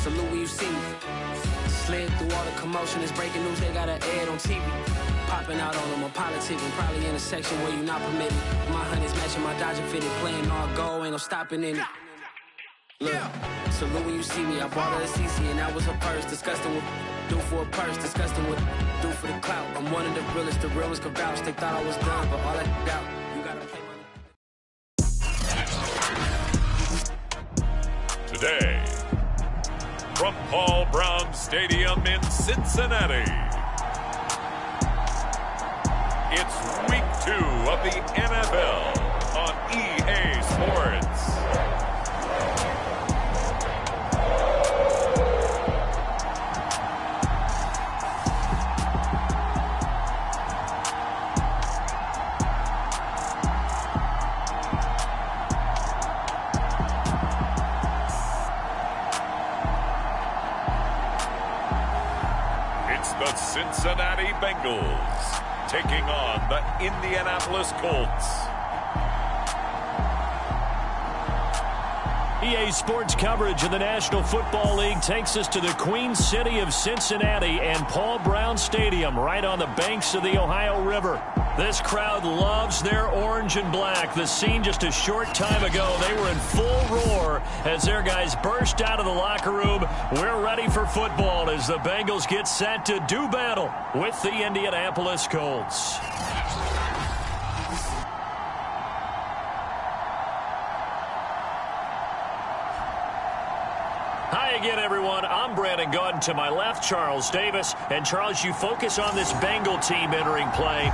salute when you see me. Slid through all the commotion, it's breaking news, they got an ad on TV. Popping out on them, I'm politicking, probably in a section where you not permitted. My honey's matching my Dodger fitted, playing all gold, ain't no stopping in it. Look, salute when you see me, I bought her a CC and that was her purse. Disgusting what do for a purse, disgusting what do for the clout. I'm one of the realest could vouch. They thought I was done, but all I doubt, you gotta play my... Today, from Paul Brown Stadium in Cincinnati, it's Week 2 of the NFL on EA Sports. The Cincinnati Bengals taking on the Indianapolis Colts. EA Sports coverage of the National Football League takes us to the Queen City of Cincinnati and Paul Brown Stadium right on the banks of the Ohio River. This crowd loves their orange and black. The scene just a short time ago, they were in full roar as their guys burst out of the locker room. We're ready for football as the Bengals get set to do battle with the Indianapolis Colts. Hi again, everyone. I'm Brandon Gauden. To my left, Charles Davis. And, Charles, you focus on this Bengal team entering play.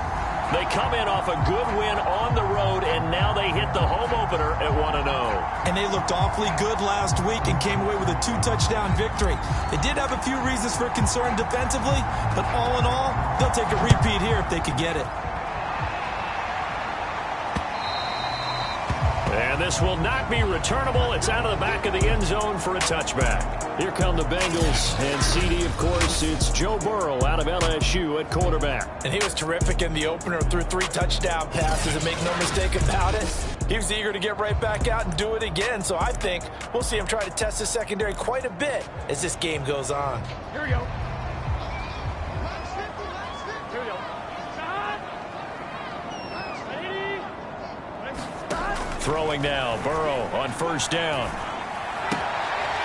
They come in off a good win on the road, and now they hit the home opener at 1-0. And they looked awfully good last week and came away with a 2-touchdown victory. They did have a few reasons for concern defensively, but all in all, they'll take a repeat here if they could get it. And this will not be returnable. It's out of the back of the end zone for a touchback. Here come the Bengals, and CD, of course, it's Joe Burrow out of LSU at quarterback. And he was terrific in the opener, threw 3 touchdown passes, and make no mistake about it, he was eager to get right back out and do it again. So I think we'll see him try to test his secondary quite a bit as this game goes on. Here we go. Throwing now, Burrow on first down.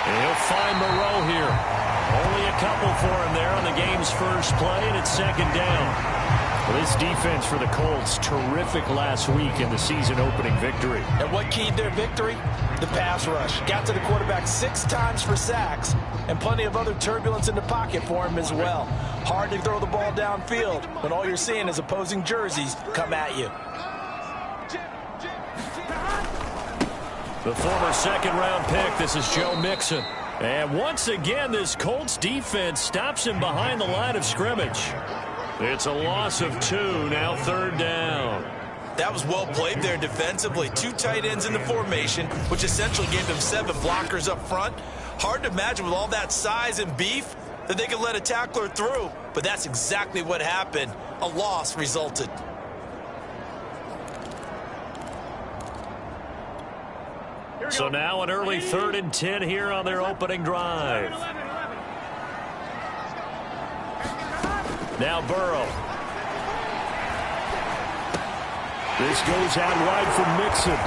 He'll find Moreau here. Only a couple for him there on the game's first play, and it's second down. Well, this defense for the Colts, terrific last week in the season-opening victory. And what keyed their victory? The pass rush. Got to the quarterback 6 times for sacks, and plenty of other turbulence in the pocket for him as well. Hard to throw the ball downfield when all you're seeing is opposing jerseys come at you. The former second-round pick, this is Joe Mixon. And once again, this Colts defense stops him behind the line of scrimmage. It's a loss of 2, now third down. That was well played there defensively. 2 tight ends in the formation, which essentially gave them 7 blockers up front. Hard to imagine with all that size and beef that they could let a tackler through. But that's exactly what happened. A loss resulted. So now an early 3rd and 10 here on their opening drive. Now Burrow. This goes out wide for Mixon.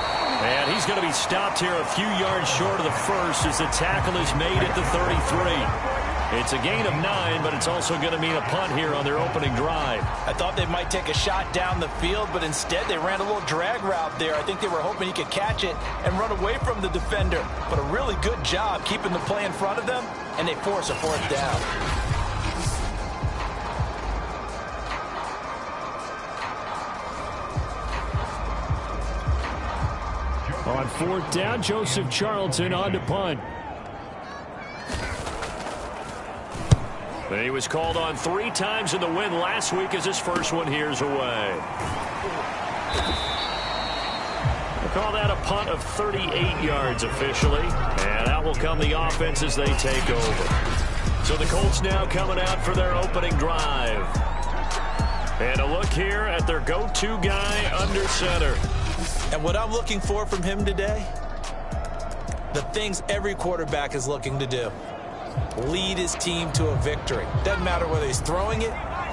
And he's going to be stopped here a few yards short of the first as the tackle is made at the 33. It's a gain of 9, but it's also going to mean a punt here on their opening drive. I thought they might take a shot down the field, but instead they ran a little drag route there. I think they were hoping he could catch it and run away from the defender. But a really good job keeping the play in front of them, and they force a 4th down. On 4th down, Joseph Charlton on to punt. He was called on 3 times in the win last week as his first one here's away. We'll call that a punt of 38 yards officially. And out will come the offense as they take over. So the Colts now coming out for their opening drive. And a look here at their go-to guy under center. And what I'm looking for from him today, the things every quarterback is looking to do. lead his team to a victory. Doesn't matter whether he's throwing it,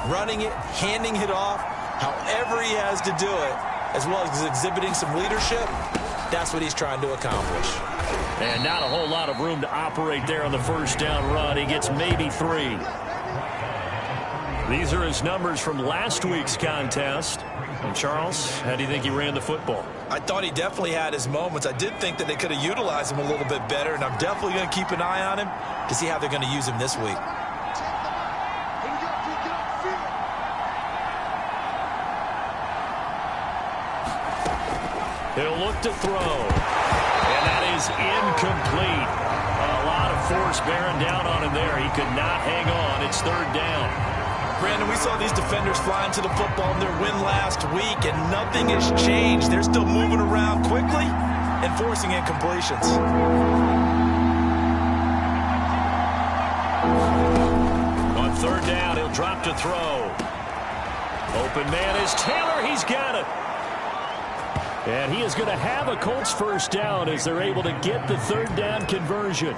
running it, handing it off, however he has to do it, as well as exhibiting some leadership, that's what he's trying to accomplish. And not a whole lot of room to operate there on the first down run. He gets maybe 3. These are his numbers from last week's contest. And Charles, how do you think he ran the football? I thought he definitely had his moments. I did think that they could have utilized him a little bit better, and I'm definitely going to keep an eye on him to see how they're going to use him this week. He'll look to throw. And that is incomplete. A lot of force bearing down on him there. He could not hang on. It's third down. Brandon, we saw these defenders flying to the football in their win last week, and nothing has changed. They're still moving around quickly and forcing incompletions. On third down, he'll drop to throw. Open man is Taylor. He's got it. And he is going to have a Colts first down as they're able to get the third down conversion.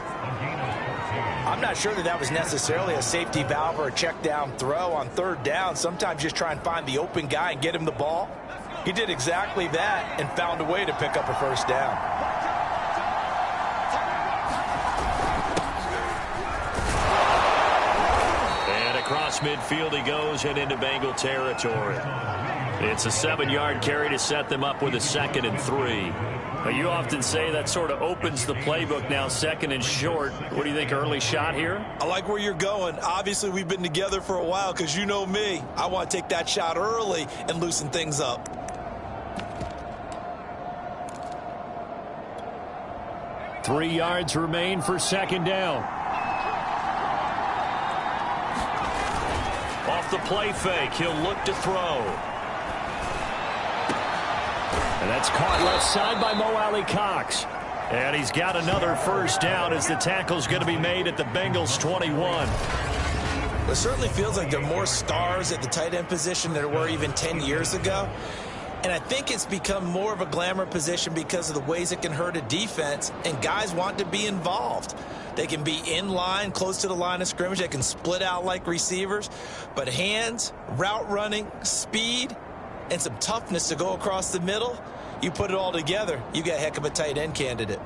I'm not sure that was necessarily a safety valve or a check down throw on third down. Sometimes just try and find the open guy and get him the ball. He did exactly that and found a way to pick up a first down. And across midfield he goes and into Bengal territory. It's a 7-yard carry to set them up with a 2nd and 3. Now, you often say that sort of opens the playbook now, 2nd and short. What do you think, early shot here? I like where you're going. Obviously, we've been together for a while because you know me. I want to take that shot early and loosen things up. Three yards remain for 2nd down. Off the play fake, he'll look to throw. And that's caught left side by Mo Alley-Cox. And he's got another first down as the tackle's going to be made at the Bengals 21. It certainly feels like there are more stars at the tight end position than there were even 10 years ago. And I think it's become more of a glamour position because of the ways it can hurt a defense, and guys want to be involved. They can be in line, close to the line of scrimmage. They can split out like receivers. But hands, route running, speed, and some toughness to go across the middle, you put it all together, you got a heck of a tight end candidate.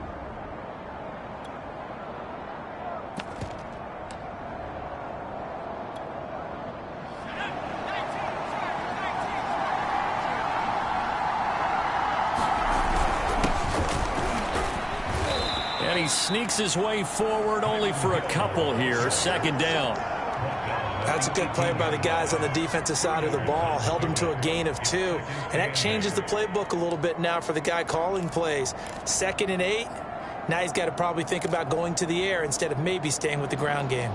And he sneaks his way forward only for a couple here. 2nd down. That's a good play by the guys on the defensive side of the ball. Held him to a gain of 2. And that changes the playbook a little bit now for the guy calling plays. 2nd and 8. Now he's got to probably think about going to the air instead of maybe staying with the ground game.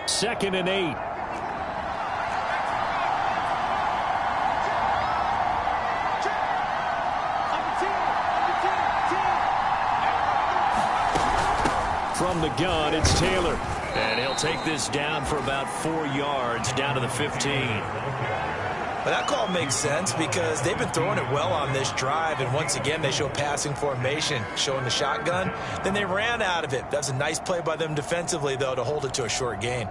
Second and 8. From the gun, it's Taylor. And he'll take this down for about 4 yards, down to the 15. But that call makes sense because they've been throwing it well on this drive, and once again they show passing formation, showing the shotgun. Then they ran out of it. That's a nice play by them defensively, though, to hold it to a short gain.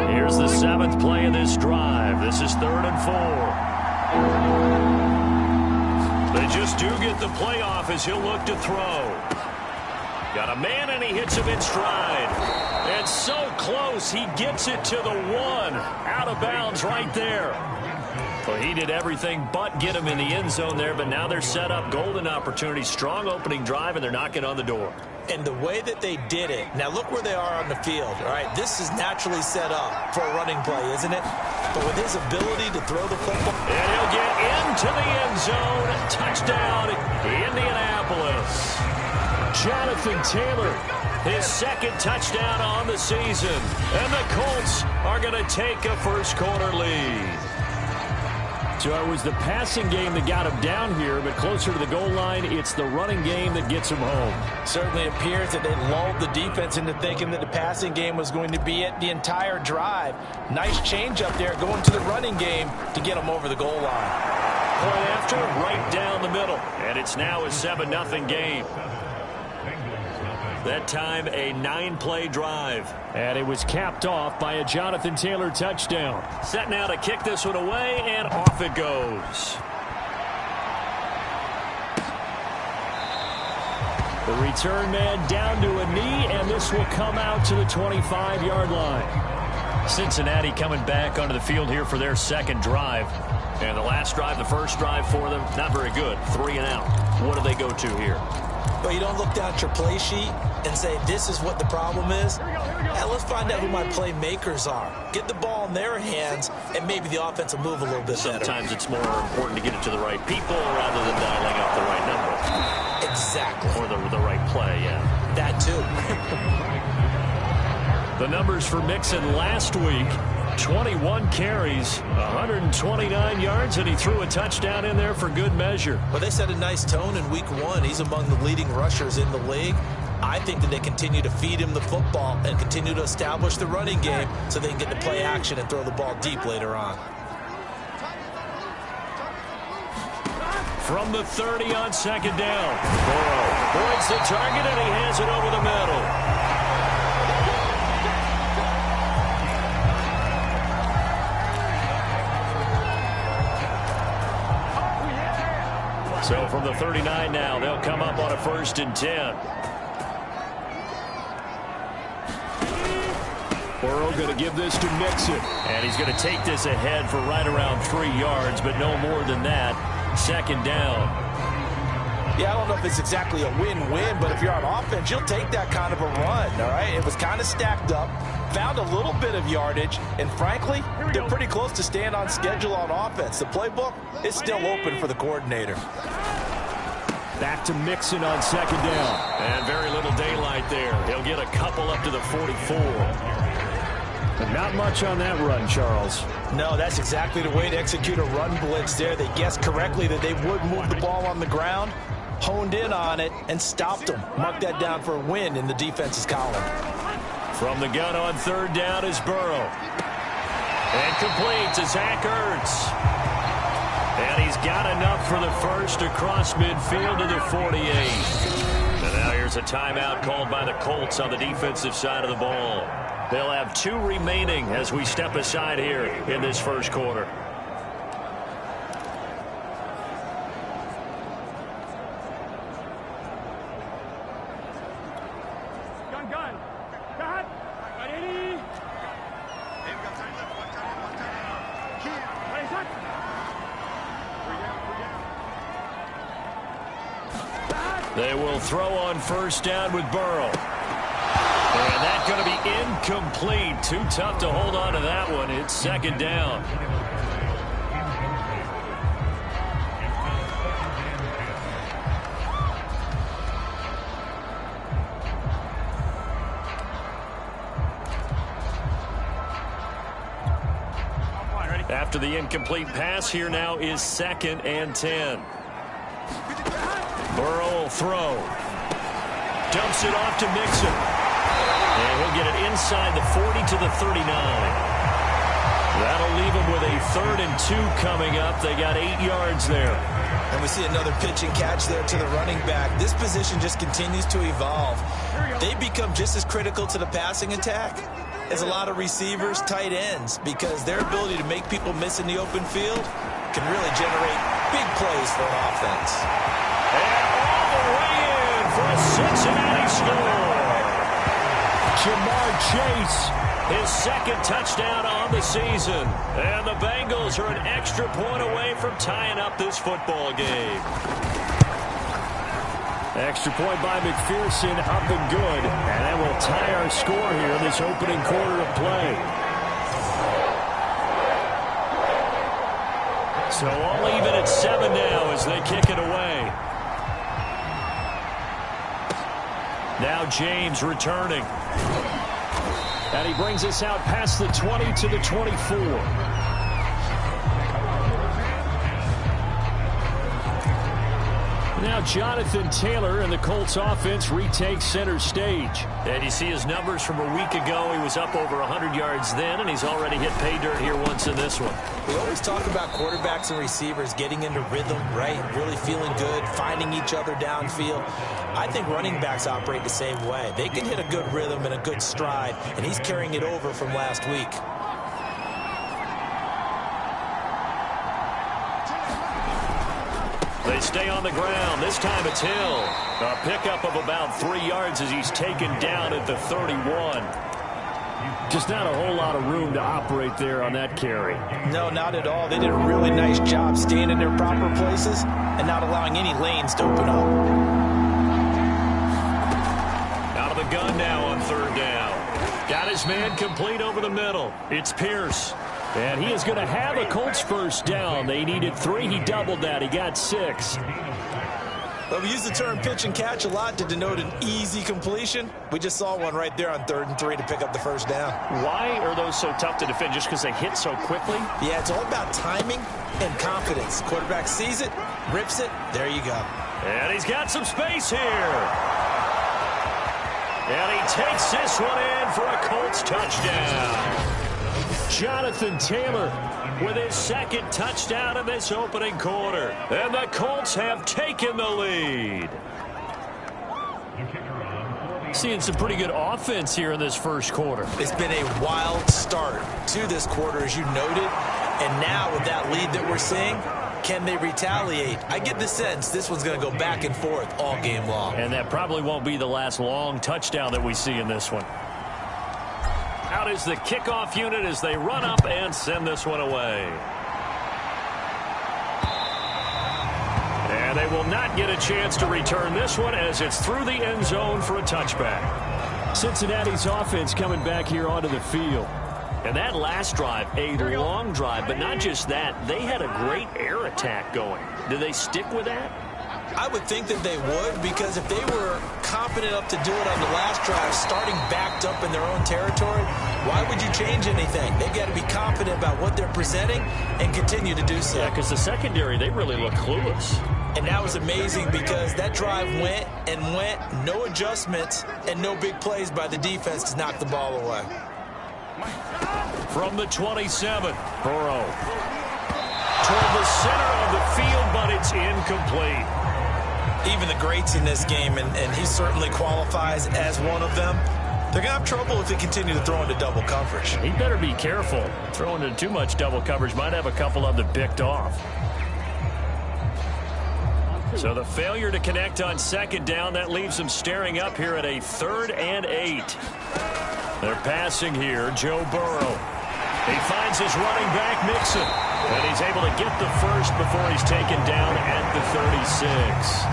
Here's the 7th play of this drive. This is 3rd and 4. They just do get the play off as he'll look to throw. Got a man and he hits him in stride. And so close, he gets it to the 1. Out of bounds right there. Well, he did everything but get him in the end zone there, but now they're set up. Golden opportunity, strong opening drive, and they're knocking on the door. And the way that they did it, now look where they are on the field, all right? This is naturally set up for a running play, isn't it? But with his ability to throw the football. And he'll get into the end zone. Touchdown, Indianapolis. Jonathan Taylor, his 2nd touchdown on the season. And the Colts are are going to take a first quarter lead. So it was the passing game that got him down here, but closer to the goal line, it's the running game that gets him home. Certainly appears that they lulled the defense into thinking that the passing game was going to be it the entire drive. Nice change up there going to the running game to get him over the goal line. Point after, right down the middle. And it's now a 7-0 game. That time, a 9-play drive. And it was capped off by a Jonathan Taylor touchdown. Set now to kick this one away, and off it goes. The return man down to a knee, and this will come out to the 25-yard line. Cincinnati coming back onto the field here for their second drive. And the last drive, the first drive for them, not very good. 3 and out. What do they go to here? Well, you don't look down at your play sheet and say, this is what the problem is. Yeah, let's find out who my playmakers are. Get the ball in their hands, and maybe the offense will move a little bit better. Sometimes it's more important to get it to the right people rather than dialing up the right number. Exactly. Or the right play, yeah. That too. The numbers for Mixon last week. 21 carries, 129 yards, and he threw a touchdown in there for good measure. Well, they set a nice tone in week 1. He's among the leading rushers in the league. I think that they continue to feed him the football and continue to establish the running game so they can get to play action and throw the ball deep later on. From the 30 on second down. Burrow points the target, and he hands it over the middle. So from the 39 now, they'll come up on a 1st and 10. Burrow going to give this to Mixon. And he's going to take this ahead for right around 3 yards, but no more than that. Second down. Yeah, I don't know if it's exactly a win-win, but if you're on offense, you'll take that kind of a run, all right? It was kind of stacked up, found a little bit of yardage, and frankly, they're pretty close to staying on schedule on offense. The playbook is still open for the coordinator. Back to Mixon on second down. And very little daylight there. He'll get a couple up to the 44. But not much on that run, Charles. No, that's exactly the way to execute a run blitz there. They guessed correctly that they would move the ball on the ground, honed in on it, and stopped them. Mark that down for a win in the defense's column. From the gun on third down is Burrow. And complete to Zach Ertz. And he's got enough for the first across midfield to the 48. And now here's a timeout called by the Colts on the defensive side of the ball. They'll have 2 remaining as we step aside here in this first quarter. They will throw on first down with Burrow. And that's going to be incomplete. Too tough to hold on to that one. It's second down. After the incomplete pass, here now is 2nd and 10. Burrow will throw. Dumps it off to Mixon. And he'll get it inside the 40 to the 39. That'll leave him with a 3rd and 2 coming up. They got 8 yards there. And we see another pitch and catch there to the running back. This position just continues to evolve. They become just as critical to the passing attack as a lot of receivers, tight ends, because their ability to make people miss in the open field can really generate big plays for an offense. And all the way in for a Cincinnati score. Jamar Chase, his 2nd touchdown on the season. And the Bengals are an extra point away from tying up this football game. Extra point by McPherson, up and good. And that will tie our score here in this opening quarter of play. So all even at 7 now as they kick it away. Now James returning. And he brings us out past the 20 to the 24. Now Jonathan Taylor and the Colts offense retakes center stage. And you see his numbers from a week ago. He was up over 100 yards then, and he's already hit pay dirt here once in this one. We always talk about quarterbacks and receivers getting into rhythm, right? Really feeling good, finding each other downfield. I think running backs operate the same way. They can hit a good rhythm and a good stride, and he's carrying it over from last week. They stay on the ground. This time it's Hill. A pickup of about 3 yards as he's taken down at the 31. Just not a whole lot of room to operate there on that carry. No, not at all. They did a really nice job staying in their proper places and not allowing any lanes to open up. Out of the gun now on third down. Got his man complete over the middle. It's Pierce. And he is going to have a Colts first down. They needed 3. He doubled that. He got 6. Well, we use the term pitch and catch a lot to denote an easy completion. We just saw one right there on 3rd and 3 to pick up the first down. Why are those so tough to defend? Just because they hit so quickly? Yeah, it's all about timing and confidence. Quarterback sees it, rips it, there you go. And he's got some space here. And he takes this one in for a Colts touchdown. Jonathan Taylor with his second touchdown in this opening quarter. And the Colts have taken the lead. Seeing some pretty good offense here in this first quarter. It's been a wild start to this quarter, as you noted. And now with that lead that we're seeing, can they retaliate? I get the sense this one's going to go back and forth all game long. And that probably won't be the last long touchdown that we see in this one. Out is the kickoff unit as they run up and send this one away. And they will not get a chance to return this one as it's through the end zone for a touchback. Cincinnati's offense coming back here onto the field. And that last drive, a long drive, but not just that. They had a great air attack going. Do they stick with that? I would think that they would, because if they were confident enough to do it on the last drive, starting backed up in their own territory, why would you change anything? They've got to be confident about what they're presenting and continue to do so. Yeah, because the secondary, they really look clueless. And that was amazing because that drive went and went, no adjustments and no big plays by the defense to knock the ball away. From the 27, Burrow toward the center of the field, but it's incomplete. Even the greats in this game, and he certainly qualifies as one of them, they're going to have trouble if they continue to throw into double coverage. He better be careful. Throwing into too much double coverage might have a couple of them picked off. So the failure to connect on second down, that leaves them staring up here at a 3rd and 8. They're passing here, Joe Burrow. He finds his running back, Mixon, and he's able to get the first before he's taken down at the 36.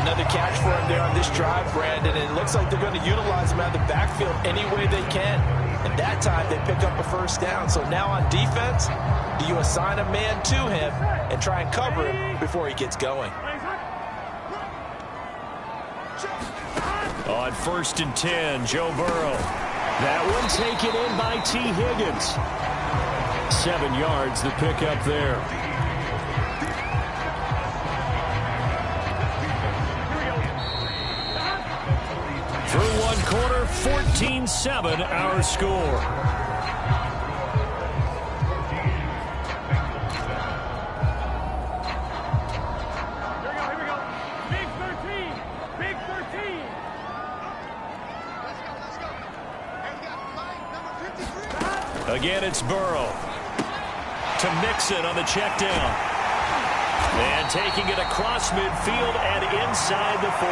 Another catch for him there on this drive, Brandon, and it looks like they're going to utilize him out of the backfield any way they can. And that time they pick up a first down. So now on defense, do you assign a man to him and try and cover him before he gets going? On 1st and 10, Joe Burrow. That one taken in by T. Higgins. 7 yards, the pickup there. Through one quarter, 14-7 our score. Again, it's Burrow to Mixon on the check down. And taking it across midfield and inside the 45.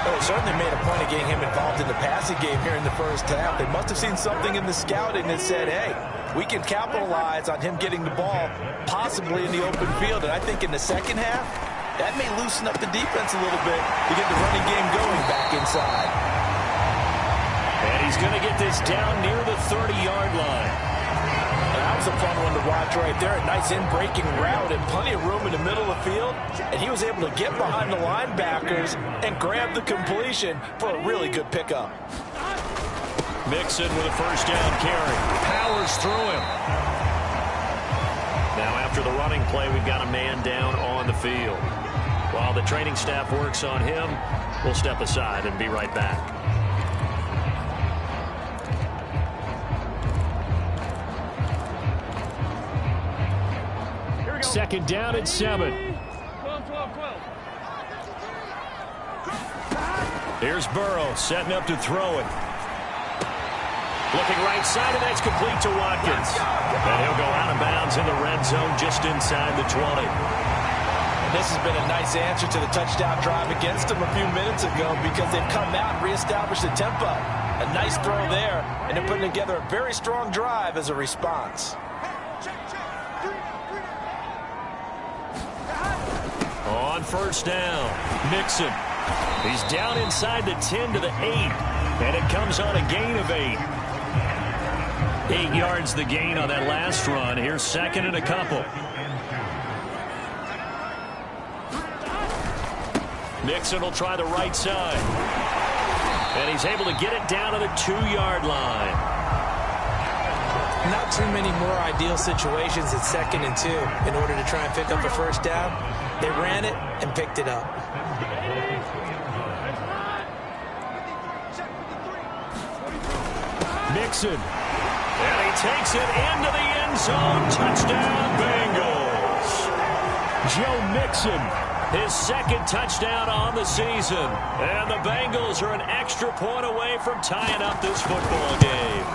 Well, they certainly made a point of getting him involved in the passing game here in the first half. They must have seen something in the scouting that said, hey, we can capitalize on him getting the ball possibly in the open field. And I think in the second half, that may loosen up the defense a little bit to get the running game going back inside. And he's going to get this down near the 30-yard line. And I was a fun one to watch right there. A nice in-breaking route and plenty of room in the middle of the field. And he was able to get behind the linebackers and grab the completion for a really good pickup. Mixon with a first down carry. Powers through him. Now after the running play, we've got a man down on the field. While the training staff works on him, we'll step aside and be right back. Second down at 7. Here's Burrow setting up to throw it. Looking right side, and that's complete to Watkins. And he'll go out of bounds in the red zone just inside the 20. And this has been a nice answer to the touchdown drive against them a few minutes ago because they've come out and reestablished the tempo. A nice throw there, and they're putting together a very strong drive as a response. On first down, Mixon. He's down inside the 10 to the 8, and it comes on a gain of 8. 8 yards the gain on that last run. Here's second and a couple. Mixon will try the right side. And he's able to get it down to the 2-yard line. Not too many more ideal situations at 2nd and 2 in order to try and pick up a first down. They ran it and picked it up. Mixon. And he takes it into the end zone. Touchdown, Bengals. Joe Mixon, his second touchdown on the season. And the Bengals are an extra point away from tying up this football game.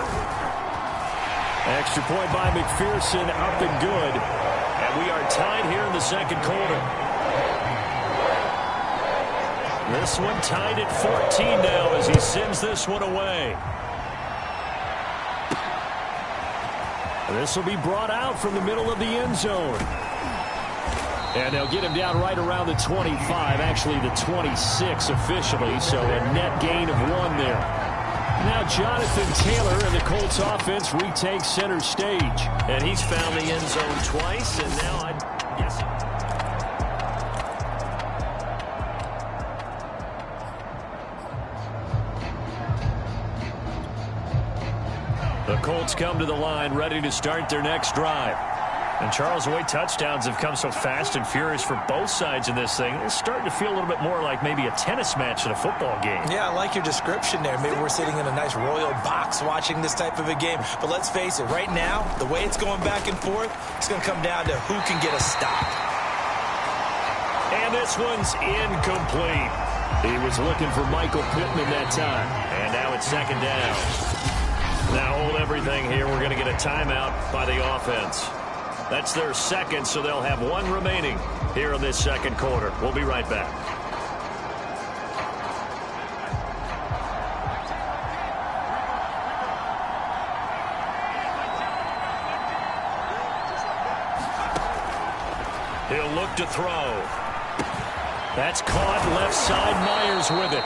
Extra point by McPherson, up and good. And we are tied here in the second quarter. This one tied at 14 now as he sends this one away. This will be brought out from the middle of the end zone. And they'll get him down right around the 25, actually the 26 officially, so a net gain of 1 there. Now Jonathan Taylor and the Colts offense retakes center stage. And he's found the end zone twice, and now I guess... The Colts come to the line ready to start their next drive. And Charles, the way touchdowns have come so fast and furious for both sides in this thing, it's starting to feel a little bit more like maybe a tennis match in a football game. Yeah, I like your description there. Maybe we're sitting in a nice royal box watching this type of a game. But let's face it, right now, the way it's going back and forth, it's going to come down to who can get a stop. And this one's incomplete. He was looking for Michael Pittman that time. And now it's second down. Now hold everything here. We're going to get a timeout by the offense. That's their second, so they'll have 1 remaining here in this second quarter. We'll be right back. He'll look to throw. That's caught left side. Myers with it.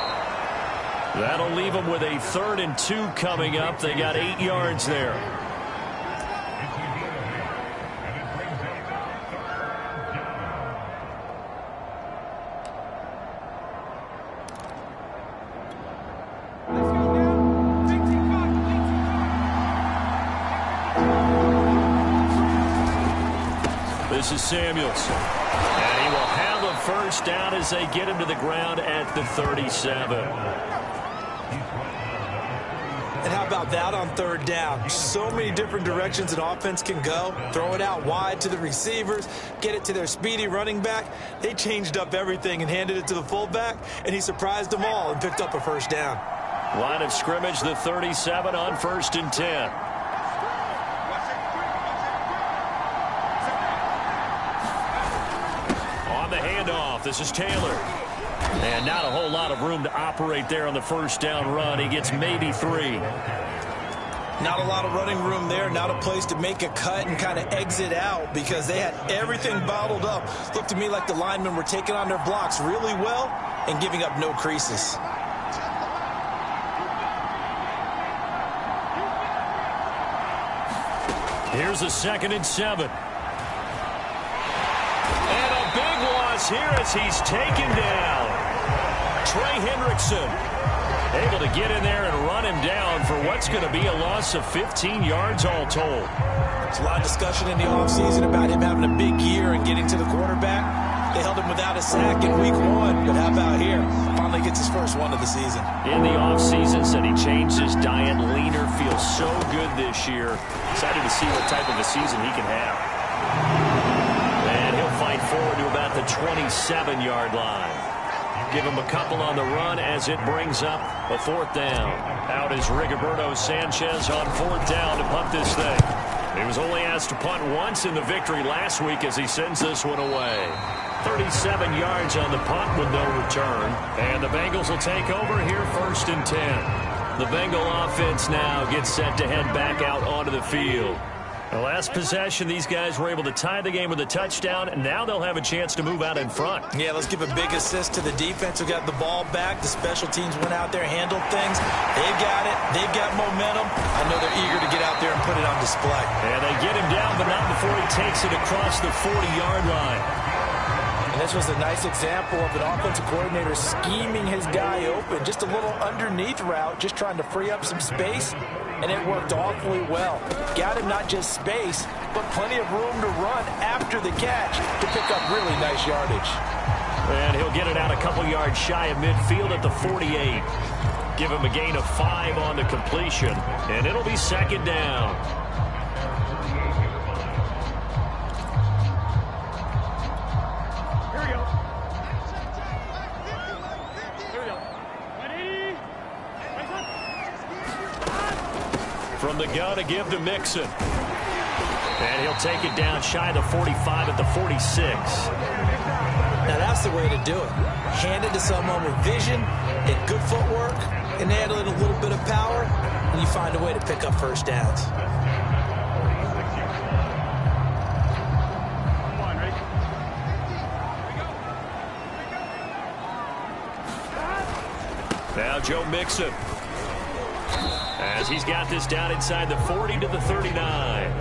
That'll leave them with a 3rd and 2 coming up. They got 8 yards there. This is Samuels. And he will have a first down as they get him to the ground at the 37. And how about that on 3rd down? So many different directions an offense can go. Throw it out wide to the receivers, get it to their speedy running back. They changed up everything and handed it to the fullback, and he surprised them all and picked up a first down. Line of scrimmage, the 37 on 1st and 10. On the handoff, this is Taylor. And not a whole lot of room to operate there on the first down run. He gets maybe 3. Not a lot of running room there. Not a place to make a cut and kind of exit out because they had everything bottled up. Looked to me like the linemen were taking on their blocks really well and giving up no creases. Here's a 2nd and 7. And a big loss here as he's taken down. Trey Hendrickson able to get in there and run him down for what's going to be a loss of 15 yards all told. There's a lot of discussion in the offseason about him having a big year and getting to the quarterback. They held him without a sack in week 1, but how about here? Finally gets his first one of the season. In the offseason, said he changed his diet, leaner, feels so good this year. Excited to see what type of a season he can have. And he'll fight forward to about the 27-yard line. Give him a couple on the run as it brings up a 4th down. Out is Rigoberto Sanchez on 4th down to punt this thing. He was only asked to punt once in the victory last week as he sends this one away. 37 yards on the punt with no return. And the Bengals will take over here 1st and 10. The Bengal offense now gets set to head back out onto the field. The last possession, these guys were able to tie the game with a touchdown, and now they'll have a chance to move out in front. Yeah, let's give a big assist to the defense who got the ball back. The special teams went out there, handled things. They've got it. They've got momentum. I know they're eager to get out there and put it on display. And they get him down, but not before he takes it across the 40-yard line. And this was a nice example of an offensive coordinator scheming his guy open. Just a little underneath route, just trying to free up some space. And it worked awfully well. Got him not just space, but plenty of room to run after the catch to pick up really nice yardage. And he'll get it out a couple yards shy of midfield at the 48. Give him a gain of 5 on the completion, and it'll be 2nd down. Here we go. Ready? From the gun to give to Mixon. And he'll take it down shy of the 45 at the 46. Now that's the way to do it. Hand it to someone with vision and good footwork, and add a little bit of power, and you find a way to pick up 1st downs. Now Joe Mixon, as he's got this down inside the 40 to the 39.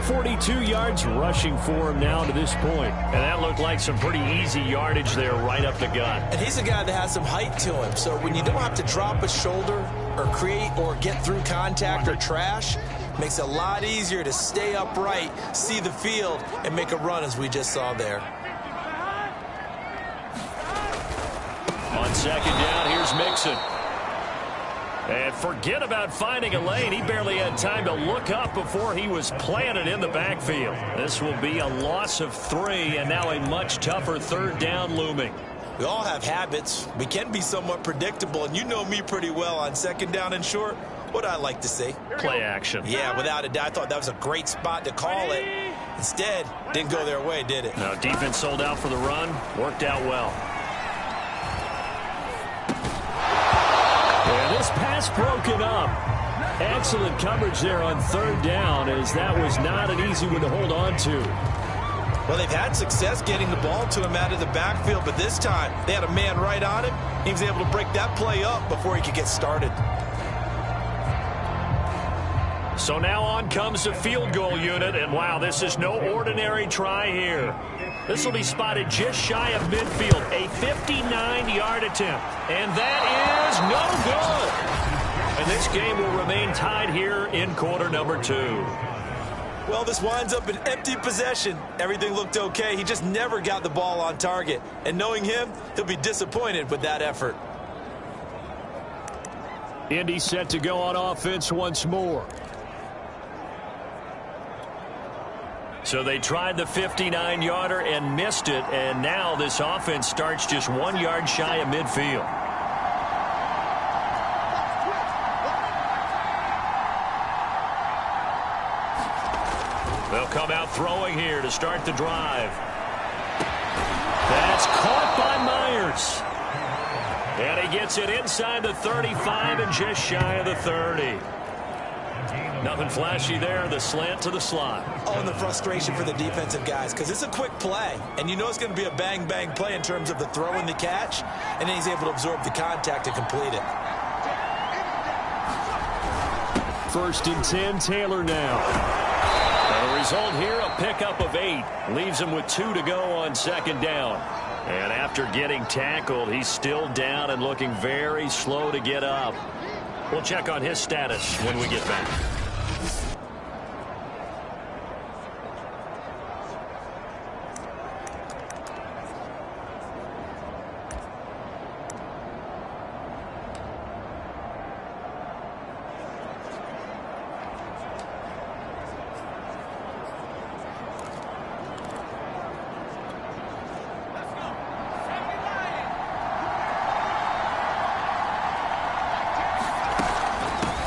42 yards rushing for him now to this point. And that looked like some pretty easy yardage there right up the gut. And he's a guy that has some height to him. So when you don't have to drop a shoulder or create or get through contact or trash, makes it a lot easier to stay upright, see the field, and make a run as we just saw there. On 2nd down, here's Mixon. And forget about finding a lane. He barely had time to look up before he was planted in the backfield. This will be a loss of 3, and now a much tougher 3rd down looming. We all have habits. We can be somewhat predictable, and you know me pretty well on 2nd down and short. What I like to see. Play action. Yeah, without a doubt. I thought that was a great spot to call it. Instead, didn't go their way, did it? Now, defense sold out for the run. Worked out well. And this pass broken up. Excellent coverage there on 3rd down, as that was not an easy one to hold on to. Well, they've had success getting the ball to him out of the backfield, but this time they had a man right on him. He was able to break that play up before he could get started. So now on comes the field goal unit, and wow, this is no ordinary try here. This will be spotted just shy of midfield, a 59-yard attempt, and that is no good. And this game will remain tied here in quarter number 2. Well, this winds up an empty possession. Everything looked okay. He just never got the ball on target. And knowing him, he'll be disappointed with that effort. Indy set to go on offense once more. So they tried the 59-yarder and missed it, and now this offense starts just 1 yard shy of midfield. They'll come out throwing here to start the drive. That's caught by Myers. And he gets it inside the 35 and just shy of the 30. Nothing flashy there. The slant to the slot. Oh, and the frustration for the defensive guys, because it's a quick play, and you know it's going to be a bang-bang play in terms of the throw and the catch, and then he's able to absorb the contact to complete it. 1st and 10, Taylor now. result here, a pickup of 8. Leaves him with 2 to go on second down. And after getting tackled, he's still down and looking very slow to get up. We'll check on his status when we get back.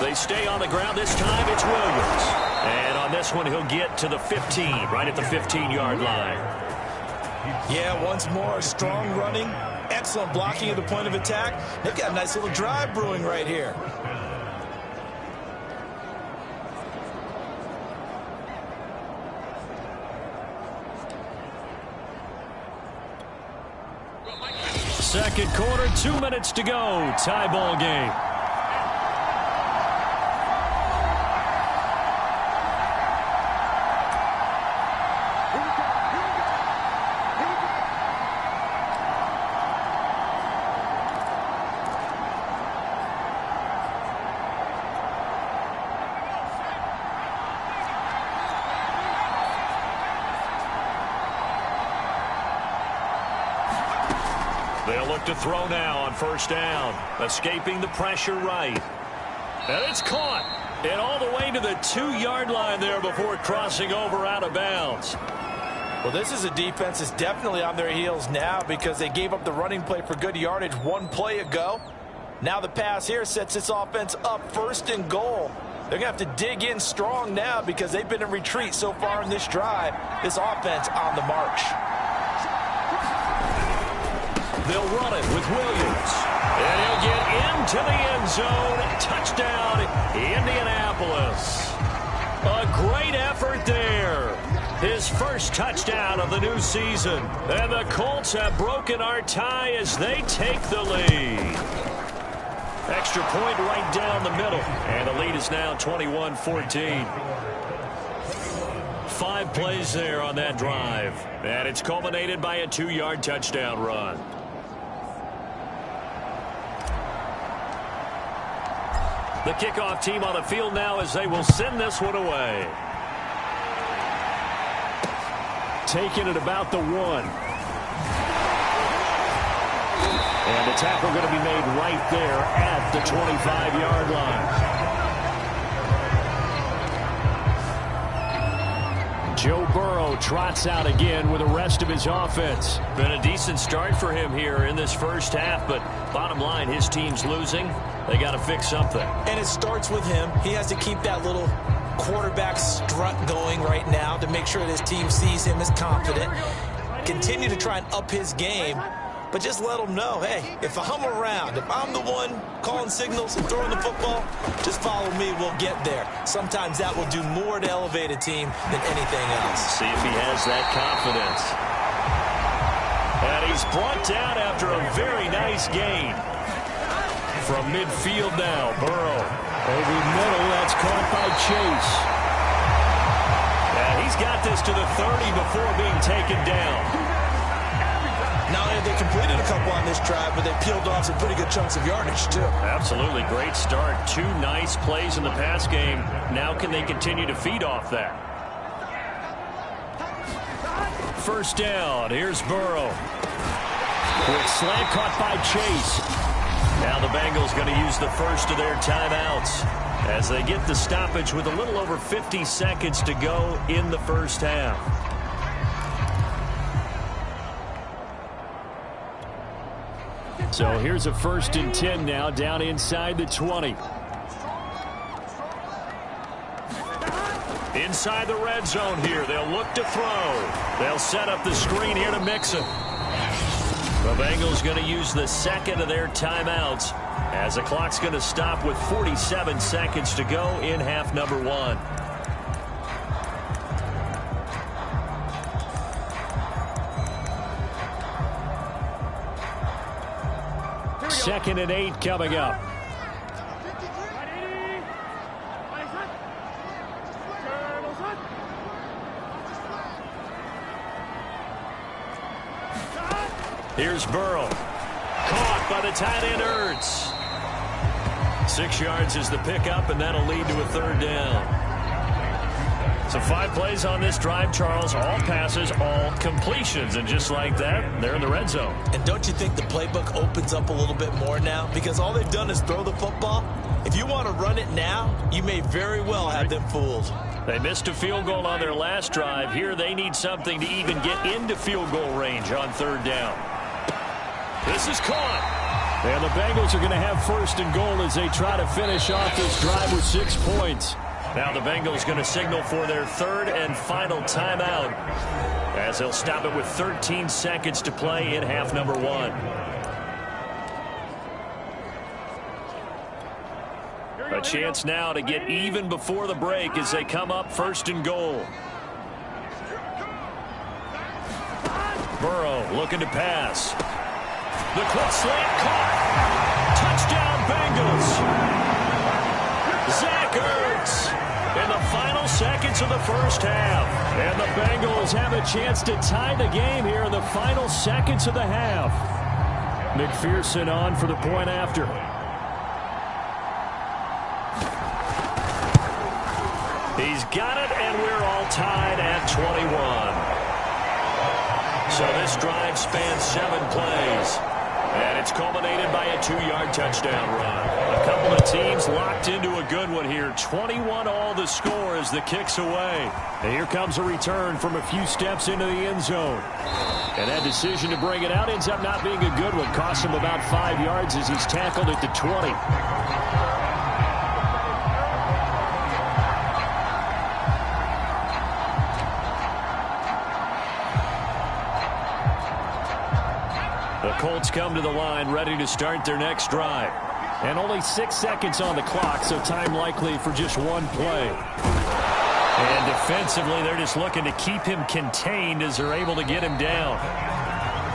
They stay on the ground. This time it's Williams. And on this one, he'll get to the 15, right at the 15-yard line. Yeah, once more, strong running, excellent blocking at the point of attack. They've got a nice little drive brewing right here. Second quarter, 2 minutes to go. Tie ball game. They'll look to throw now on first down. Escaping the pressure right. And it's caught. And all the way to the 2-yard line there before crossing over out of bounds. Well, this is a defense that's definitely on their heels now because they gave up the running play for good yardage one play ago. Now the pass here sets this offense up first and goal. They're going to have to dig in strong now because they've been in retreat so far in this drive. This offense on the march. They'll run it with Williams. And he'll get into the end zone. Touchdown, Indianapolis. A great effort there. His first touchdown of the new season. And the Colts have broken our tie as they take the lead. Extra point right down the middle. And the lead is now 21-14. 5 plays there on that drive. And it's culminated by a 2-yard touchdown run. The kickoff team on the field now as they will send this one away. Taking it about the 1. And the tackle going to be made right there at the 25-yard line. Joe Burrow trots out again with the rest of his offense. Been a decent start for him here in this first half, but bottom line, his team's losing. They got to fix something. And it starts with him. He has to keep that little quarterback strut going right now to make sure that his team sees him as confident. Continue to try and up his game, but just let him know, hey, if I'm around, if I'm the one calling signals and throwing the football, just follow me, we'll get there. Sometimes that will do more to elevate a team than anything else. See if he has that confidence. And he's brought down after a very nice gain. From midfield now, Burrow. Over middle, that's caught by Chase. And he's got this to the 30 before being taken down. Not only have they completed a couple on this drive, but they peeled off some pretty good chunks of yardage, too. Absolutely. Great start. 2 nice plays in the pass game. Now can they continue to feed off that? First down. Here's Burrow. Quick slant caught by Chase. Now the Bengals going to use the first of their timeouts as they get the stoppage with a little over 50 seconds to go in the first half. So here's a 1st and 10 now down inside the 20. Inside the red zone here. They'll look to throw. They'll set up the screen here to Mixon. The Bengals going to use the second of their timeouts as the clock's going to stop with 47 seconds to go in half number 1. Second and 8 coming up. Here's Burrow. Caught by the tight end, Ertz. 6 yards is the pickup, and that'll lead to a third down. So 5 plays on this drive, Charles. All passes, all completions. And just like that, they're in the red zone. And don't you think the playbook opens up a little bit more now? Because all they've done is throw the football. If you want to run it now, you may very well have them fooled. They missed a field goal on their last drive. Here they need something to even get into field goal range on third down. This is caught. And the Bengals are going to have first and goal as they try to finish off this drive with 6 points. Now the Bengals going to signal for their third and final timeout as they'll stop it with 13 seconds to play in half number 1. A chance now to get even before the break as they come up first and goal. Burrow looking to pass. The quick slant caught. Touchdown Bengals. Zach Ertz in the final seconds of the first half. And the Bengals have a chance to tie the game here in the final seconds of the half. McPherson on for the point after. He's got it, and we're all tied at 21. So this drive spans 7 plays. And it's culminated by a 2-yard touchdown run. A couple of teams locked into a good one here. 21 all the score as the kick's away. And here comes a return from a few steps into the end zone. And that decision to bring it out ends up not being a good one. Costs him about 5 yards as he's tackled at the 20. The Colts come to the line ready to start their next drive. And only 6 seconds on the clock, so time likely for just 1 play. And defensively, they're just looking to keep him contained as they're able to get him down.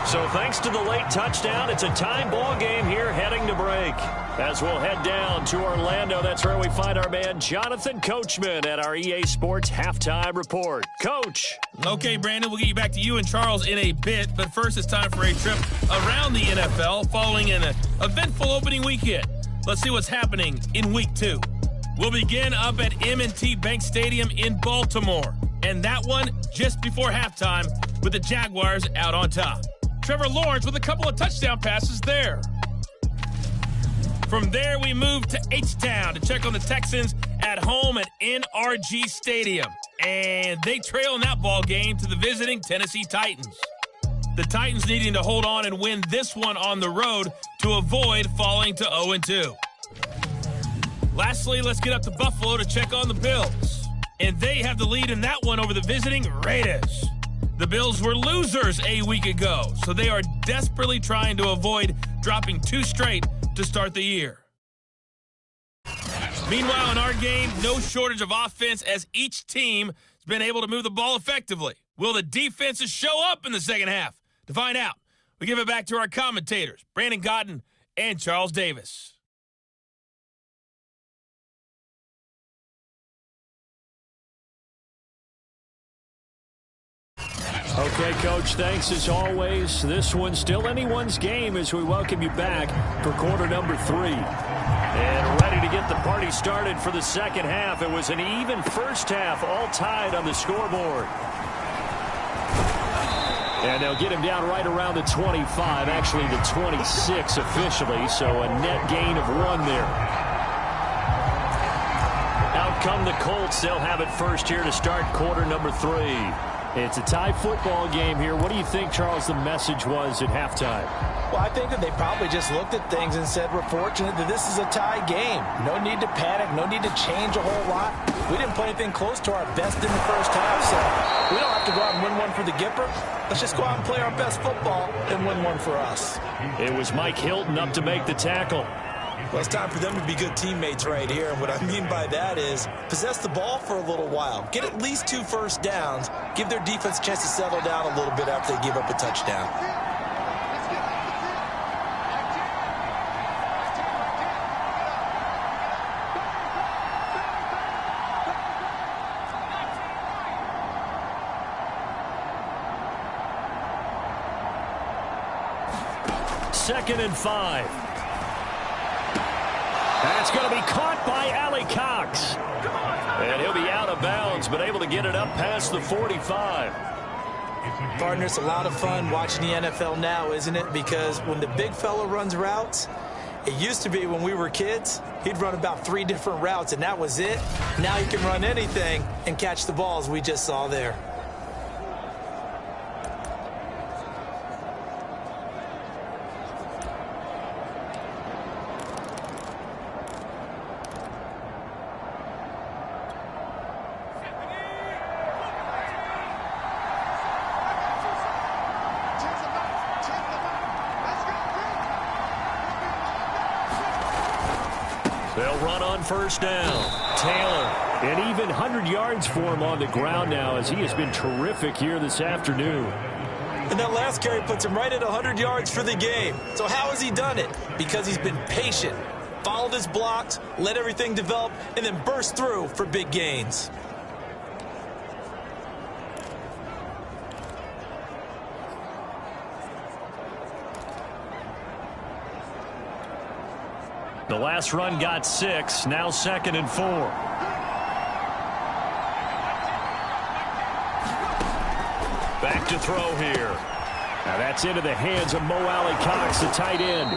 So thanks to the late touchdown, it's a tie ball game here heading to break. As we'll head down to Orlando, that's where we find our man Jonathan Coachman at our EA Sports Halftime Report. Coach. Okay, Brandon, we'll get you back to you and Charles in a bit, but first it's time for a trip around the NFL following an eventful opening weekend. Let's see what's happening in Week 2. We'll begin up at M&T Bank Stadium in Baltimore, and that one just before halftime with the Jaguars out on top. Trevor Lawrence with a couple of touchdown passes there. From there, we move to H-Town to check on the Texans at home at NRG Stadium. And they trail in that ball game to the visiting Tennessee Titans. The Titans needing to hold on and win this one on the road to avoid falling to 0-2. Lastly, let's get up to Buffalo to check on the Bills. And they have the lead in that one over the visiting Raiders. The Bills were losers a week ago, so they are desperately trying to avoid dropping 2 straight to start the year. Meanwhile, in our game, no shortage of offense as each team has been able to move the ball effectively. Will the defenses show up in the second half? To find out, we give it back to our commentators, Brandon Cotton and Charles Davis. Okay, Coach, thanks as always. This one's still anyone's game as we welcome you back for quarter number 3. And ready to get the party started for the second half. It was an even first half, all tied on the scoreboard. And they'll get him down right around the 25, actually the 26 officially, so a net gain of 1 there. Out come the Colts. They'll have it first here to start quarter number 3. It's a tie football game here. What do you think, Charles, the message was at halftime? Well, I think that they probably just looked at things and said, we're fortunate that this is a tie game. No need to panic, no need to change a whole lot. We didn't play anything close to our best in the first half, so we don't have to go out and win one for the Gipper. Let's just go out and play our best football and win one for us. It was Mike Hilton up to make the tackle. Well, it's time for them to be good teammates right here. And what I mean by that is possess the ball for a little while. Get at least 2 first downs. Give their defense a chance to settle down a little bit after they give up a touchdown. 2nd and 5. That's going to be caught by Ali Cox. And he'll be out of bounds, but able to get it up past the 45. Partner, it's a lot of fun watching the NFL now, isn't it? Because when the big fella runs routes, it used to be when we were kids, he'd run about 3 different routes, and that was it. Now he can run anything and catch the balls we just saw there. They'll run on first down. Taylor, and even 100 yards for him on the ground now as he has been terrific here this afternoon. And that last carry puts him right at 100 yards for the game. So how has he done it? Because he's been patient, followed his blocks, let everything develop, and then burst through for big gains. The last run got 6, now 2nd and 4. Back to throw here. Now that's into the hands of Mo Alley Cox, the tight end.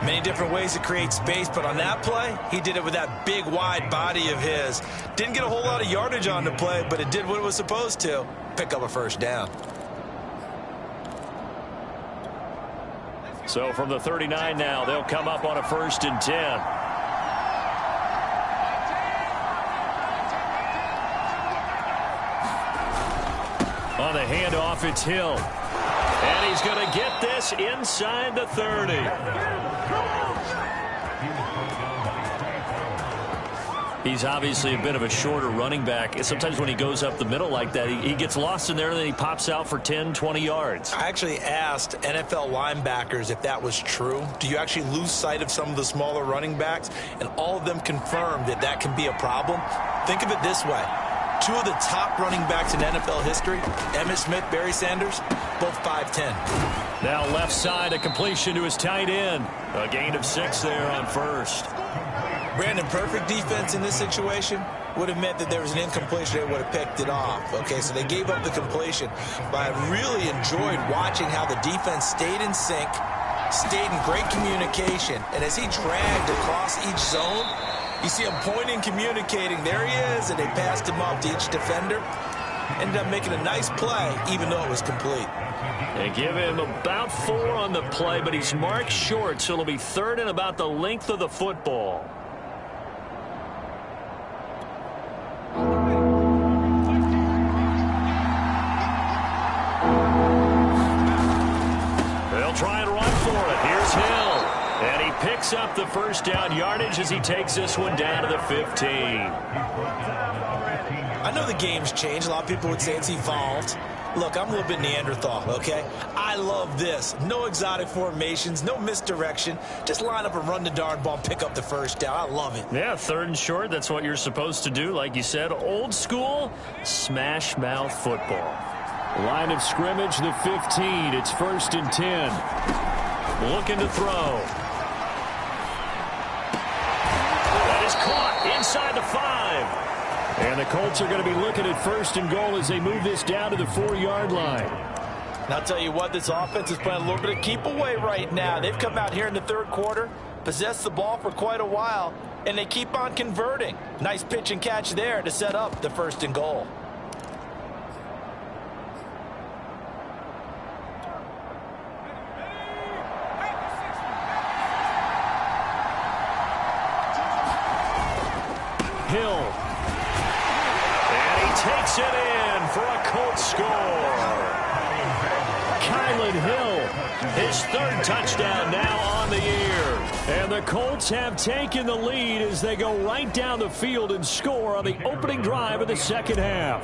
Many different ways to create space, but on that play, he did it with that big, wide body of his. Didn't get a whole lot of yardage on the play, but it did what it was supposed to. Pick up a first down. So from the 39 now, they'll come up on a 1st and 10. On the handoff, it's Hill. And he's going to get this inside the 30. He's obviously a bit of a shorter running back. Sometimes when he goes up the middle like that, he gets lost in there, and then he pops out for 10, 20 yards. I actually asked NFL linebackers if that was true. Do you actually lose sight of some of the smaller running backs? And all of them confirmed that that can be a problem. Think of it this way. 2 of the top running backs in NFL history, Emmitt Smith, Barry Sanders, both 5'10". Now left side, a completion to his tight end. A gain of 6 there on first. Brandon, perfect defense in this situation would have meant that there was an incompletion. They would have picked it off. Okay, so they gave up the completion. But I really enjoyed watching how the defense stayed in sync, stayed in great communication. And as he dragged across each zone, you see him pointing, communicating. There he is, and they passed him off to each defender. Ended up making a nice play, even though it was complete. They give him about 4 on the play, but he's marked short, so it'll be 3rd and about the length of the football. They'll try and run for it. Here's Hill. And he picks up the first down yardage as he takes this one down to the 15. I know the game's changed. A lot of people would say it's evolved. Look, I'm a little bit Neanderthal, okay? I love this. No exotic formations, no misdirection. Just line up and run the darn ball and pick up the first down. I love it. Yeah, 3rd and short. That's what you're supposed to do. Like you said, old school smash mouth football. Line of scrimmage, the 15. It's 1st and 10. Looking to throw. That is caught inside the 5. And the Colts are going to be looking at 1st and goal as they move this down to the 4-yard line. And I'll tell you what, this offense is playing a little bit of keep away right now. They've come out here in the 3rd quarter, possessed the ball for quite a while, and they keep on converting. Nice pitch and catch there to set up the 1st and goal. Hill. And he takes it in for a Colts score. Kylan Hill, his 3rd touchdown now on the year. And the Colts have taken the lead as they go right down the field and score on the opening drive of the 2nd half.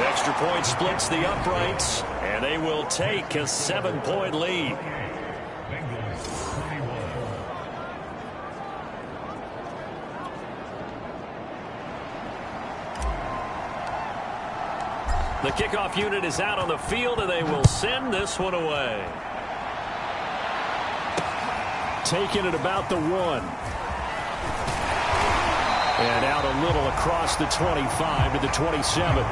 Extra point splits the uprights, and they will take a 7-point lead. The kickoff unit is out on the field, and they will send this one away. Taking it about the 1. And out a little across the 25 to the 27.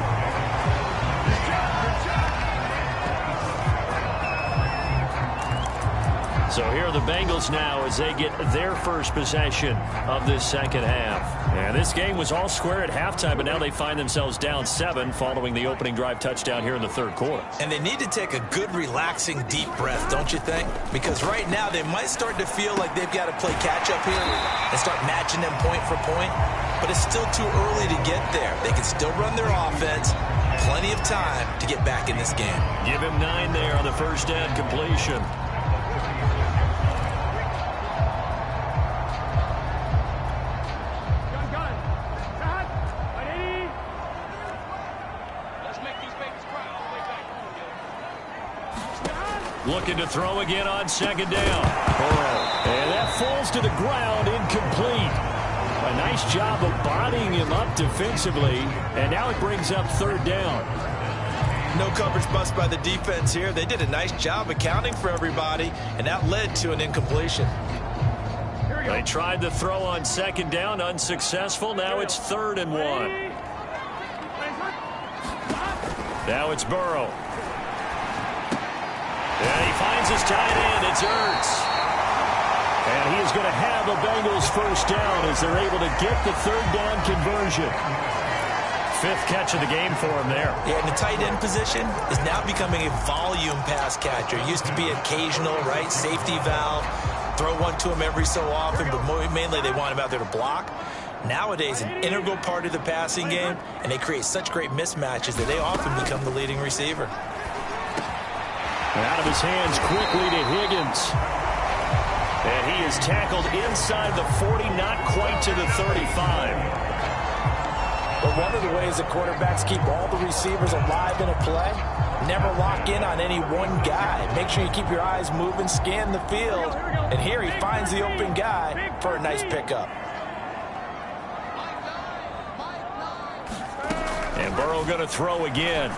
So here are the Bengals now as they get their first possession of this second half. And this game was all square at halftime, but now they find themselves down 7 following the opening drive touchdown here in the third quarter. And they need to take a good, relaxing, deep breath, don't you think? Because right now they might start to feel like they've got to play catch-up here and start matching them point for point. But it's still too early to get there. They can still run their offense. Plenty of time to get back in this game. Give him 9 there on the first down completion. Looking to throw again on second down. And that falls to the ground, incomplete. A nice job of bodying him up defensively, and now it brings up third down. No coverage bust by the defense here. They did a nice job accounting for everybody, and that led to an incompletion. They tried to throw on second down, unsuccessful. Now it's 3rd and 1. Now it's Burrow. And he finds his tight end. It's Ertz. And he is going to have a Bengals first down as they're able to get the third down conversion. 5th catch of the game for him there. Yeah, and the tight end position is now becoming a volume pass catcher. It used to be occasional, right? Safety valve. Throw one to him every so often, but mainly they want him out there to block. Nowadays, an integral part of the passing game, and they create such great mismatches that they often become the leading receiver. Out of his hands quickly to Higgins. And he is tackled inside the 40, not quite to the 35. But one of the ways that quarterbacks keep all the receivers alive in a play, never lock in on any one guy. Make sure you keep your eyes moving, scan the field. And here he finds the open guy for a nice pickup. And Burrow going to throw again.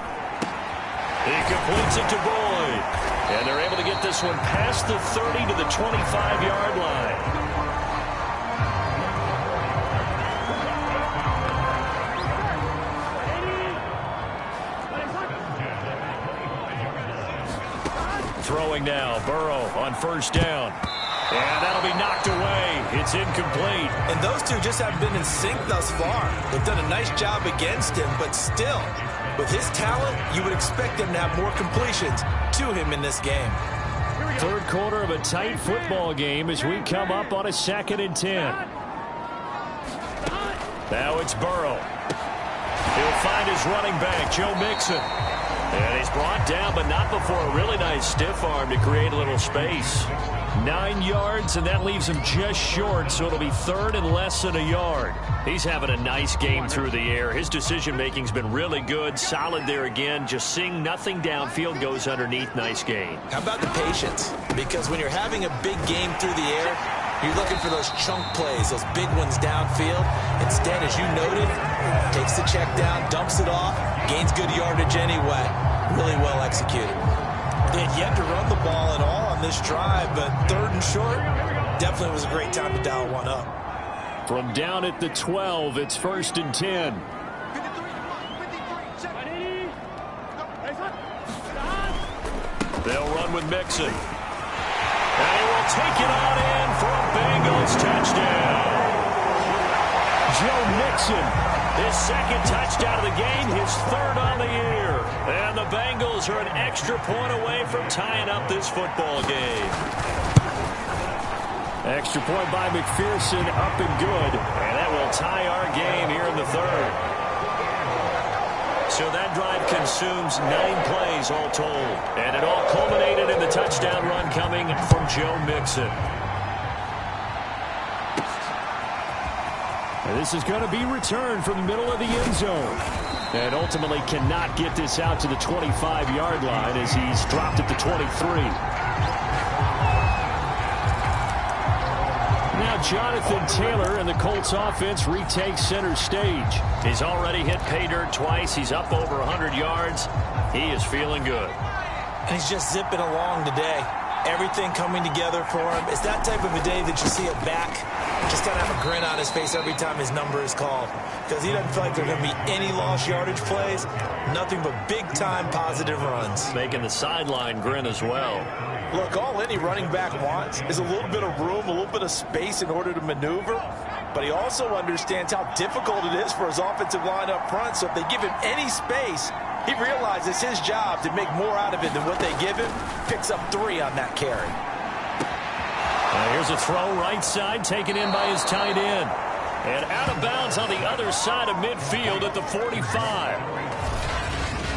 He completes it to Boyd. And they're able to get this one past the 30 to the 25-yard line. Throwing now, Burrow on first down. And that'll be knocked away. It's incomplete. And those two just haven't been in sync thus far. They've done a nice job against him, but still, with his talent, you would expect him to have more completions to him in this game. Third quarter of a tight football game as we come up on a 2nd and 10. Now it's Burrow. He'll find his running back, Joe Mixon. And he's brought down, but not before a really nice stiff arm to create a little space. 9 yards, and that leaves him just short, so it'll be 3rd and less than a yard. He's having a nice game through the air. His decision-making's been really good, solid there again. Just seeing nothing downfield, goes underneath. Nice gain. How about the patience? Because when you're having a big game through the air, you're looking for those chunk plays, those big ones downfield. Instead, as you noted, takes the check down, dumps it off, gains good yardage anyway. Really well executed. They had yet to run the ball at all on this drive, but 3rd and short, definitely was a great time to dial one up. From down at the 12, it's 1st and 10. They'll run with Mixon. And he will take it on in for a Bengals touchdown. Joe Mixon, his 2nd touchdown of the game, his 3rd on the year. And the Bengals are an extra point away from tying up this football game. Extra point by McPherson, up and good. And that will tie our game here in the 3rd. So that drive consumes 9 plays all told. And it all culminated in the touchdown run coming from Joe Mixon. And this is going to be returned from the middle of the end zone. And ultimately cannot get this out to the 25-yard line as he's dropped at the 23. now Jonathan Taylor, and the Colts offense retakes center stage. He's already hit pay dirt twice. He's up over 100 yards. He is feeling good. And he's just zipping along today. Everything coming together for him. It's that type of a day that you see a back just kind of have a grin on his face every time his number is called, because he doesn't feel like there are going to be any lost yardage plays, nothing but big-time positive runs. Making the sideline grin as well. Look, all any running back wants is a little bit of room, a little bit of space in order to maneuver, but he also understands how difficult it is for his offensive line up front, so if they give him any space, he realizes his job to make more out of it than what they give him, picks up 3 on that carry. Here's a throw right side, taken in by his tight end. And out of bounds on the other side of midfield at the 45.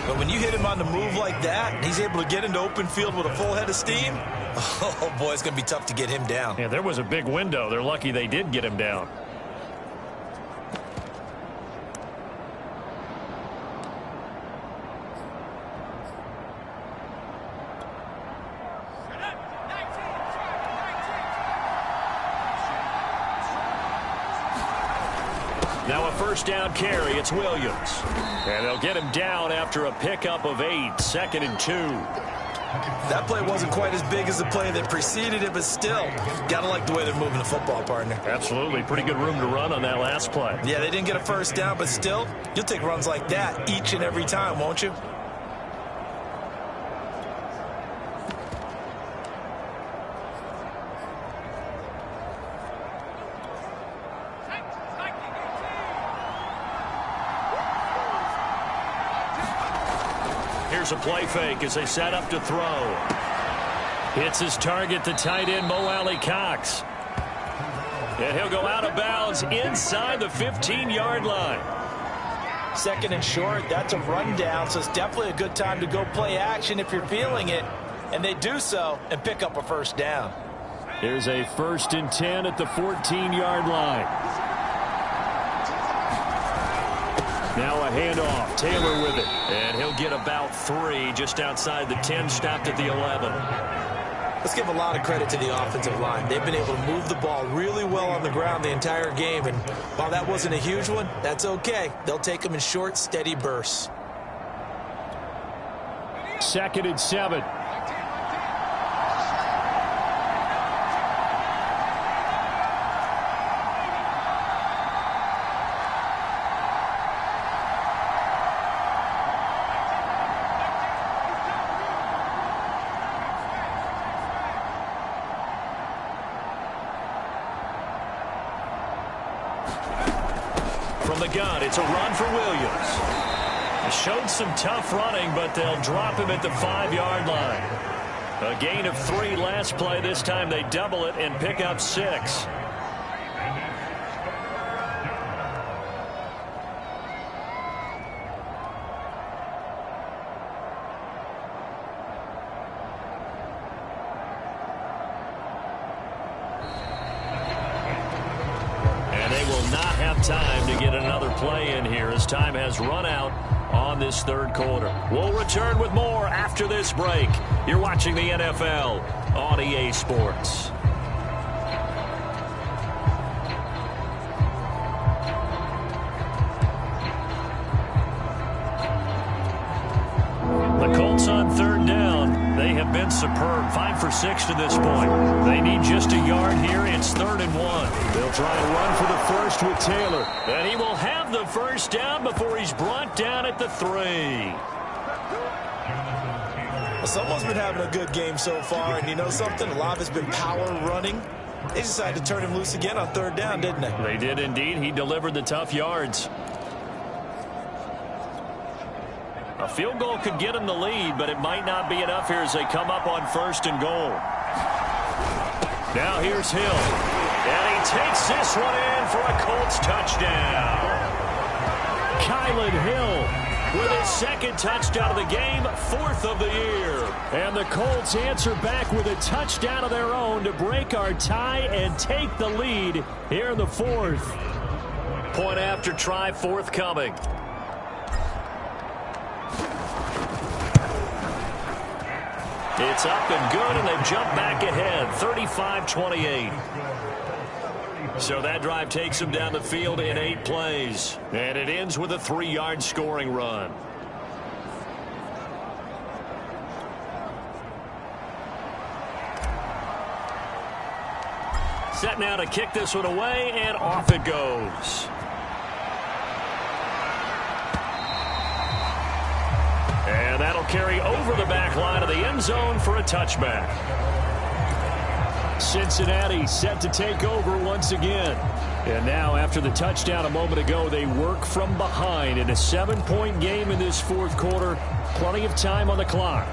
But when you hit him on the move like that, and he's able to get into open field with a full head of steam, oh boy, it's going to be tough to get him down. Yeah, there was a big window. They're lucky they did get him down. Now a first down carry. It's Williams. And they'll get him down after a pickup of 8. 2nd and 2. That play wasn't quite as big as the play that preceded it, but still, got to like the way they're moving the football, partner. Absolutely. Pretty good room to run on that last play. Yeah, they didn't get a first down, but still, you'll take runs like that each and every time, won't you? Here's a play fake as they set up to throw. Hits his target, the tight end, Mo Alley-Cox. And he'll go out of bounds inside the 15-yard line. 2nd and short, that's a rundown, so it's definitely a good time to go play action if you're feeling it. And they do so and pick up a first down. Here's a 1st and 10 at the 14-yard line. Now a handoff. Taylor with it. And he'll get about 3 just outside the 10, stopped at the 11. Let's give a lot of credit to the offensive line. They've been able to move the ball really well on the ground the entire game. And while that wasn't a huge one, that's okay. They'll take them in short, steady bursts. 2nd and 7. From the gun, it's a run for Williams. He showed some tough running, but they'll drop him at the 5-yard line. A gain of 3 last play. This time they double it and pick up 6. Time to get another play in here as time has run out on this 3rd quarter. We'll return with more after this break. You're watching the NFL on EA Sports. The Colts on 3rd down. They have been superb. 5 for 6 to this point. They need just a yard here. It's 3rd and 1. They'll try and run for the first with Taylor. And he will have the first down before he's brought down at the 3. Well, someone's been having a good game so far, and you know something? A lot of it's been power running. They decided to turn him loose again on 3rd down, didn't they? They did indeed. He delivered the tough yards. A field goal could get him the lead, but it might not be enough here as they come up on 1st and goal. Now here's Hill. And he takes this one in for a Colts touchdown. Kylan Hill with his 2nd touchdown of the game, 4th of the year. And the Colts answer back with a touchdown of their own to break our tie and take the lead here in the 4th. Point after try forthcoming. It's up and good, and they've jumped back ahead, 35-28. So that drive takes him down the field in 8 plays. And it ends with a 3-yard scoring run. Set now to kick this one away, and off it goes. And that'll carry over the back line of the end zone for a touchback. Cincinnati set to take over once again. And now, after the touchdown a moment ago, they work from behind in a 7-point game in this fourth quarter. Plenty of time on the clock.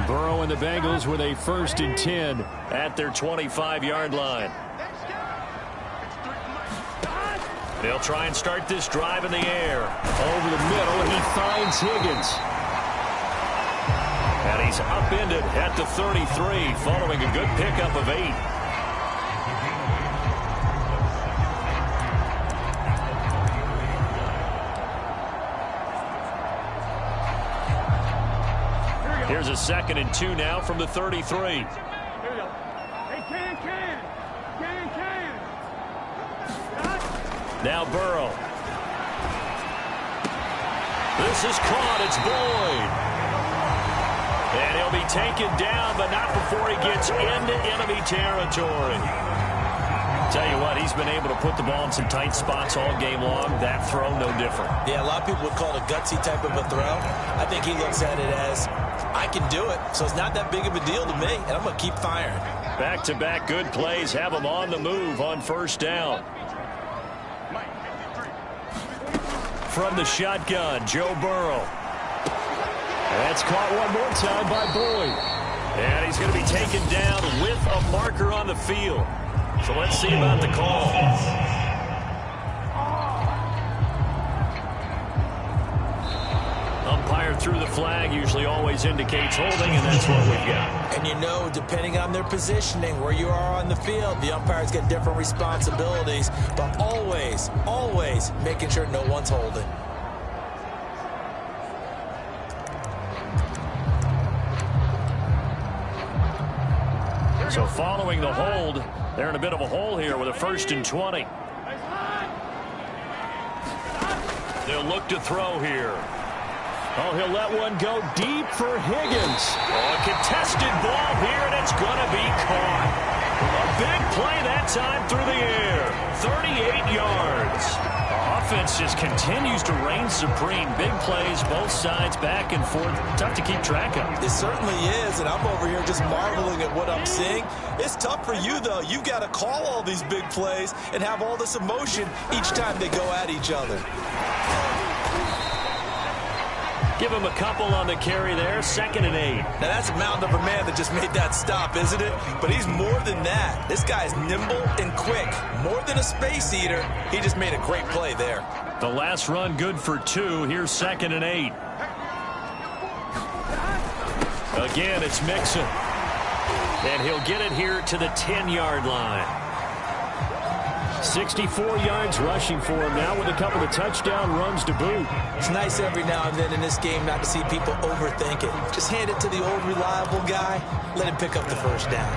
Burrow and the Bengals with a 1st and 10 at their 25-yard line. They'll try and start this drive in the air. Over the middle, he finds Higgins. And he's upended at the 33, following a good pickup of 8. Here's a 2nd and 2 now from the 33. Here we go. Hey, can. Now Burrow. This is caught. It's Boyd. And he'll be taken down, but not before he gets into enemy territory. Tell you what, he's been able to put the ball in some tight spots all game long. That throw, no different. Yeah, a lot of people would call it a gutsy type of a throw. I think he looks at it as, I can do it, so it's not that big of a deal to me, and I'm going to keep firing. Back-to-back good plays have him on the move on 1st down. From the shotgun, Joe Burrow. That's caught one more time by Boyd. And he's going to be taken down with a marker on the field. So let's see about the call. Umpire threw the flag, usually always indicates holding, and that's what we've got. And you know, depending on their positioning, where you are on the field, the umpires get different responsibilities, but always making sure no one's holding. So following the hold, they're in a bit of a hole here with a 1st and 20. They'll look to throw here. Oh, he'll let one go deep for Higgins. Oh, a contested ball here, and it's going to be caught. A big play that time through the air. 38 yards. Offense just continues to reign supreme. Big plays, both sides, back and forth. Tough to keep track of. It certainly is, and I'm over here just marveling at what I'm seeing. It's tough for you, though. You've got to call all these big plays and have all this emotion each time they go at each other. Give him a couple on the carry there. 2nd and 8. Now, that's a mountain of a man that just made that stop, isn't it? But he's more than that. This guy's nimble and quick. More than a space eater. He just made a great play there. The last run good for 2. Here's 2nd and 8. Again, it's Mixon. And he'll get it here to the 10-yard line. 64 yards rushing for him now with a couple of touchdown runs to boot. It's nice every now and then in this game not to see people overthink it. Just hand it to the old reliable guy. Let him pick up the 1st down.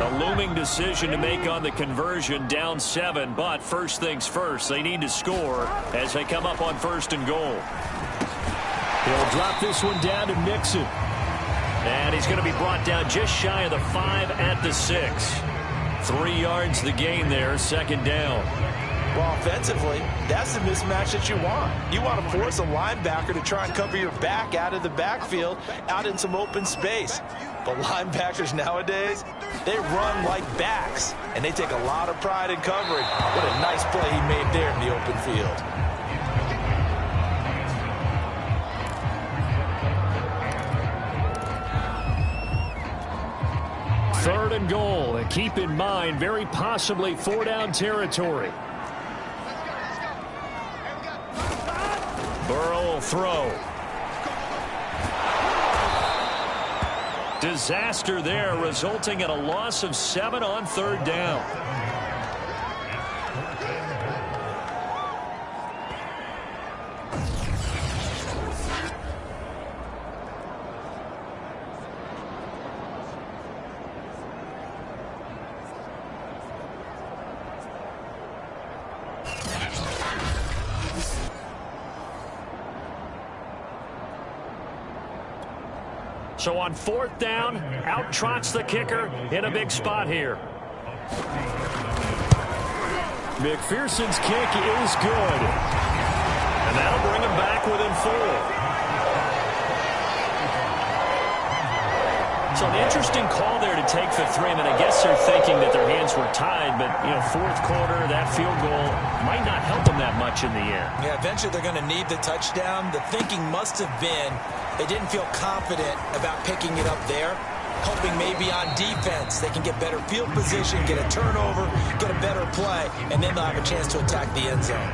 A looming decision to make on the conversion, down 7. But first things first, they need to score as they come up on 1st and goal. He'll drop this one down to Mixon. And he's going to be brought down just shy of the 5 at the 6. 3 yards the gain there, 2nd down. Well, offensively, that's the mismatch that you want. You want to force a linebacker to try and cover your back out of the backfield, out in some open space. But linebackers nowadays, they run like backs, and they take a lot of pride in covering. What a nice play he made there in the open field. Third and goal, and keep in mind, very possibly 4-down territory. Burrow will throw. Disaster there, resulting in a loss of 7 on 3rd down. So on 4th down, out trots the kicker in a big spot here. McPherson's kick is good. And that'll bring him back within 4. So an interesting call there to take the 3. I mean, I guess they're thinking that their hands were tied, but, 4th quarter, that field goal might not help them that much in the end. Yeah, eventually they're going to need the touchdown. The thinking must have been they didn't feel confident about picking it up there, hoping maybe on defense they can get better field position, get a turnover, get a better play, and then they'll have a chance to attack the end zone.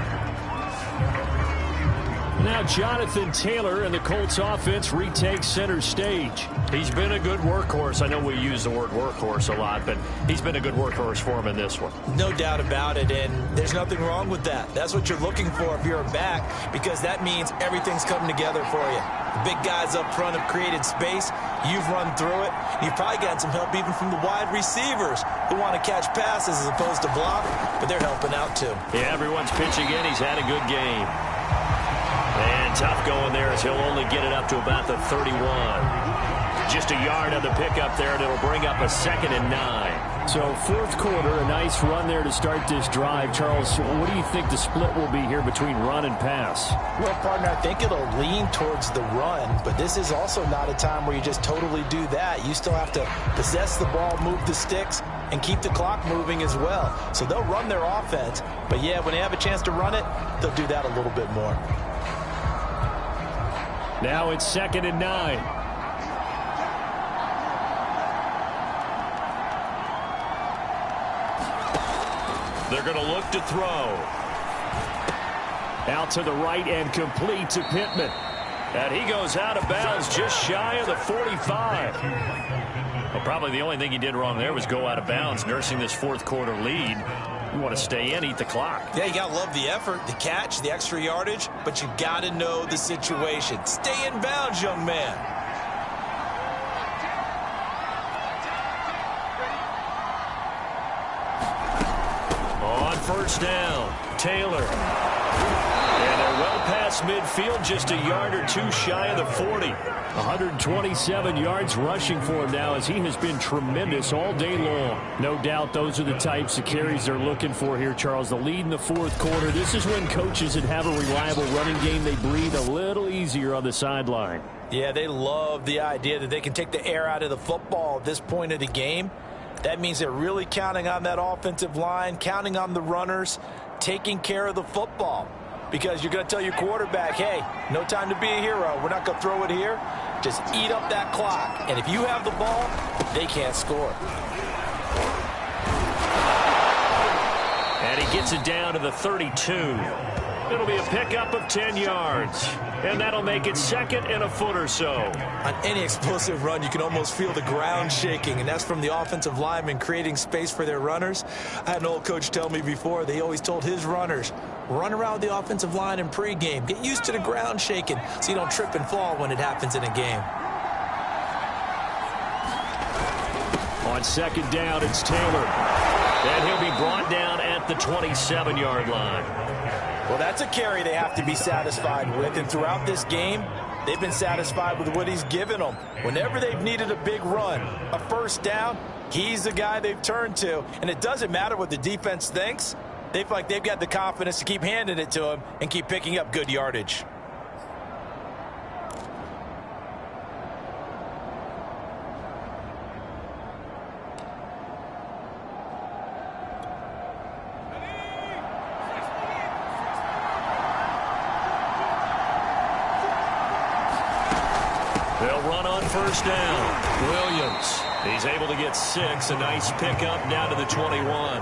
Now Jonathan Taylor and the Colts offense retakes center stage. He's been a good workhorse. I know we use the word workhorse a lot, but he's been a good workhorse for him in this one. No doubt about it, and there's nothing wrong with that. That's what you're looking for if you're a back, because that means everything's coming together for you. The big guys up front have created space. You've run through it. You've probably gotten some help even from the wide receivers who want to catch passes as opposed to block, but they're helping out too. Yeah, everyone's pitching in. He's had a good game. And tough going there as he'll only get it up to about the 31. Just a yard on the pickup there, and it'll bring up a 2nd and 9. So 4th quarter, a nice run there to start this drive. Charles, what do you think the split will be here between run and pass? Well, partner, I think it'll lean towards the run, but this is also not a time where you just totally do that. You still have to possess the ball, move the sticks, and keep the clock moving as well. So they'll run their offense, but yeah, when they have a chance to run it, they'll do that a little bit more. Now it's 2nd and 9. They're going to look to throw. Out to the right and complete to Pittman. And he goes out of bounds just shy of the 45. Well, probably the only thing he did wrong there was go out of bounds, nursing this 4th quarter lead. You want to stay in, eat the clock. Yeah, you got to love the effort, the catch, the extra yardage, but you got to know the situation. Stay in bounds, young man. On 1st down, Taylor. And they're well past midfield, just a yard or 2 shy of the 40. 127 yards rushing for him now as he has been tremendous all day long. No doubt those are the types of carries they're looking for here, Charles. The lead in the 4th quarter. This is when coaches that have a reliable running game, they breathe a little easier on the sideline. Yeah, they love the idea that they can take the air out of the football at this point of the game. That means they're really counting on that offensive line, counting on the runners, taking care of the football. Because you're going to tell your quarterback, hey, no time to be a hero. We're not going to throw it here. Just eat up that clock. And if you have the ball, they can't score. And he gets it down to the 32. It'll be a pickup of 10 yards. And that'll make it 2nd and a foot or so. On any explosive run, you can almost feel the ground shaking, and that's from the offensive linemen creating space for their runners. I had an old coach tell me before, they always told his runners, run around the offensive line in pregame. Get used to the ground shaking so you don't trip and fall when it happens in a game. On 2nd down, it's Taylor. And he'll be brought down at the 27-yard line. Well, that's a carry they have to be satisfied with, and throughout this game, they've been satisfied with what he's given them. Whenever they've needed a big run, a 1st down, he's the guy they've turned to, and it doesn't matter what the defense thinks. They feel like they've got the confidence to keep handing it to him and keep picking up good yardage. They'll run on 1st down. Williams, he's able to get 6. A nice pickup down to the 21.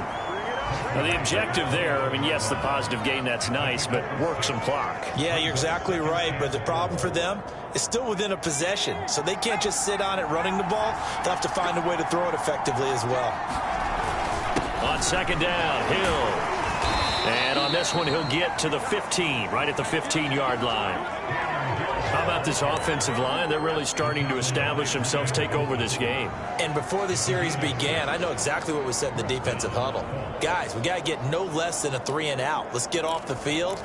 Now, the objective there, I mean, yes, the positive gain, that's nice, but work some clock. Yeah, you're exactly right, but the problem for them is still within a possession, so they can't just sit on it running the ball. They'll have to find a way to throw it effectively as well. On 2nd down, Hill. And on this one, he'll get to the 15, right at the 15-yard line. How about this offensive line? They're really starting to establish themselves, take over this game. And before the series began, I know exactly what was said in the defensive huddle. Guys, we got to get no less than a 3 and out. Let's get off the field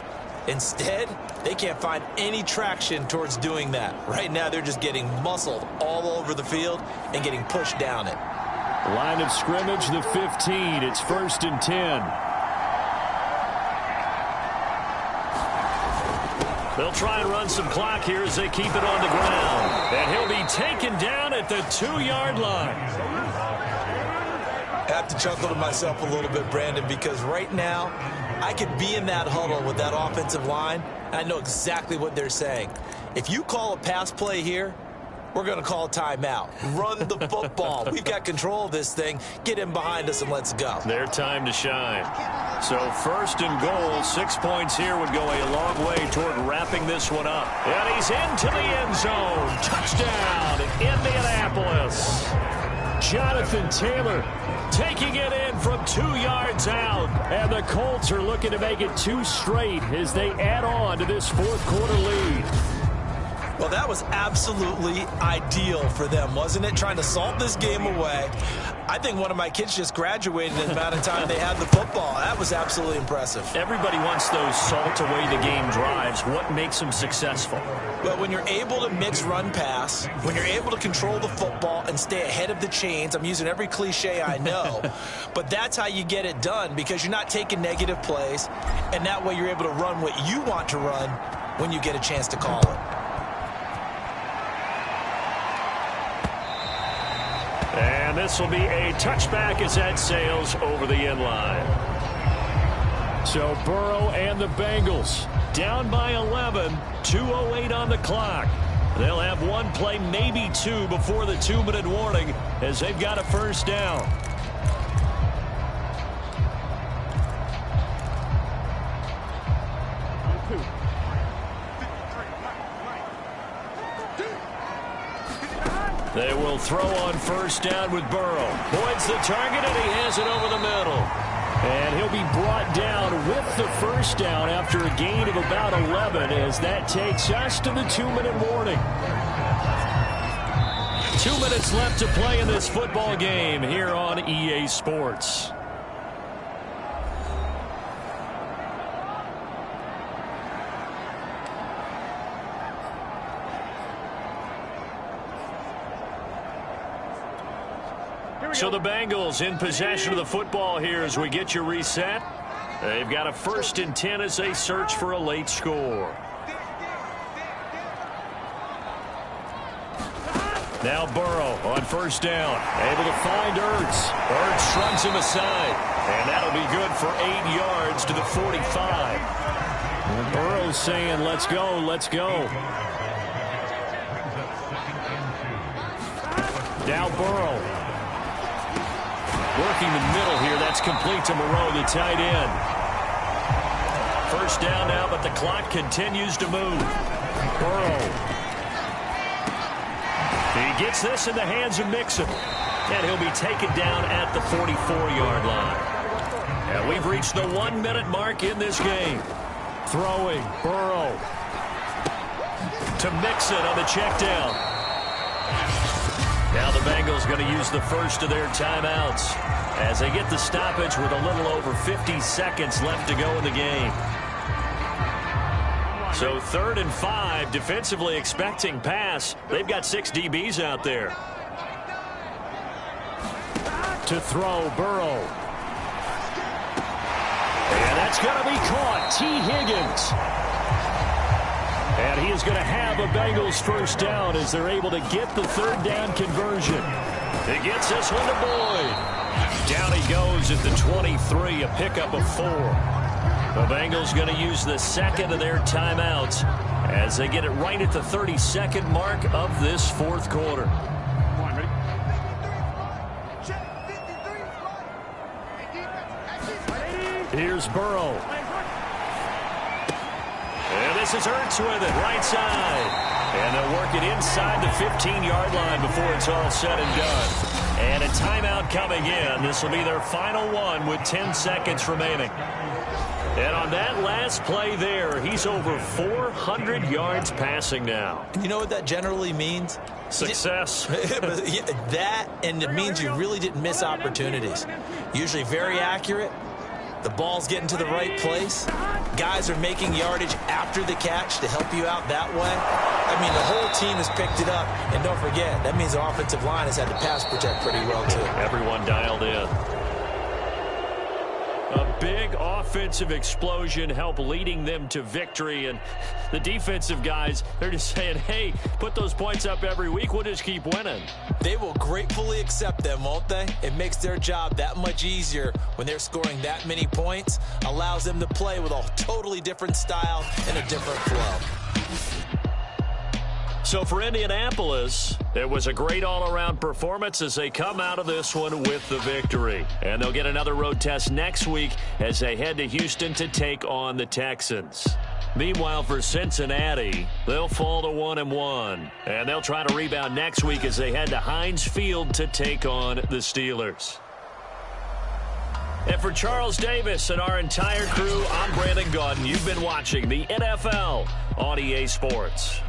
Instead, they can't find any traction towards doing that. Right now, they're just getting muscled all over the field and getting pushed down it. Line of scrimmage, the 15. It's 1st and 10. They'll try and run some clock here as they keep it on the ground. And he'll be taken down at the 2-yard line. I have to chuckle to myself a little bit, Brandon, because right now I could be in that huddle with that offensive line, and I know exactly what they're saying. If you call a pass play here, we're going to call a timeout. Run the football. We've got control of this thing. Get in behind us and let's go. Their time to shine. So 1st and goal, 6 points here would go a long way toward wrapping this one up. And he's into the end zone. Touchdown, Indianapolis. Jonathan Taylor taking it in from 2 yards out. And the Colts are looking to make it 2 straight as they add on to this 4th quarter lead. Well, that was absolutely ideal for them, wasn't it? Trying to salt this game away. I think one of my kids just graduated in the amount of time they had the football. That was absolutely impressive. Everybody wants those salt away the game drives. What makes them successful? Well, when you're able to mix run-pass, when you're able to control the football and stay ahead of the chains, I'm using every cliche I know, but that's how you get it done because you're not taking negative plays, and that way you're able to run what you want to run when you get a chance to call it. And this will be a touchback as that sails over the end line. So Burrow and the Bengals down by 11, 2:08 on the clock. They'll have one play, maybe two, before the 2-minute warning as they've got a 1st down. They will throw on 1st down with Burrow. Boyd's the target, and he has it over the middle. And he'll be brought down with the 1st down after a gain of about 11 as that takes us to the 2-minute warning. 2 minutes left to play in this football game here on EA Sports. So the Bengals in possession of the football here as we get you reset. They've got a 1st and 10 as they search for a late score. Now Burrow on 1st down. Able to find Ertz. Ertz shrugs him aside. And that'll be good for 8 yards to the 45. And Burrow's saying, let's go, let's go. Now Burrow. Working the middle here. That's complete to Moreau, the tight end. 1st down now, but the clock continues to move. Burrow. He gets this in the hands of Mixon. And he'll be taken down at the 44-yard line. And we've reached the 1-minute mark in this game. Throwing. Burrow. To Mixon on the check down. Now the Bengals going to use the 1st of their timeouts as they get the stoppage with a little over 50 seconds left to go in the game. So 3rd and 5, defensively expecting pass. They've got 6 DBs out there. To throw, Burrow. And that's going to be caught. T. Higgins. And he is going to have a Bengals 1st down as they're able to get the 3rd down conversion. He gets this one to Boyd. Down he goes at the 23, a pickup of 4. The Bengals going to use the 2nd of their timeouts as they get it right at the 32nd mark of this 4th quarter. Here's Burrow. And this is Ertz with it, right side. And they'll work it inside the 15-yard line before it's all said and done. And a timeout coming in. This will be their final one with 10 seconds remaining. And on that last play there, he's over 400 yards passing now. You know what that generally means? Success. That, and it means you really didn't miss opportunities. Usually very accurate. The ball's getting to the right place. guys are making yardage after the catch to help you out that way. I mean, the whole team has picked it up. And don't forget, that means the offensive line has had to pass protect pretty well, too. Everyone dialed in. A big offensive explosion helped leading them to victory. And the defensive guys, they're just saying, hey, put those points up every week. We'll just keep winning. They will gratefully accept them, won't they? It makes their job that much easier when they're scoring that many points. Allows them to play with a totally different style and a different flow. So for Indianapolis, it was a great all-around performance as they come out of this one with the victory. And they'll get another road test next week as they head to Houston to take on the Texans. Meanwhile, for Cincinnati, they'll fall to 1-1. And they'll try to rebound next week as they head to Heinz Field to take on the Steelers. And for Charles Davis and our entire crew, I'm Brandon Gaudin. You've been watching the NFL on EA Sports.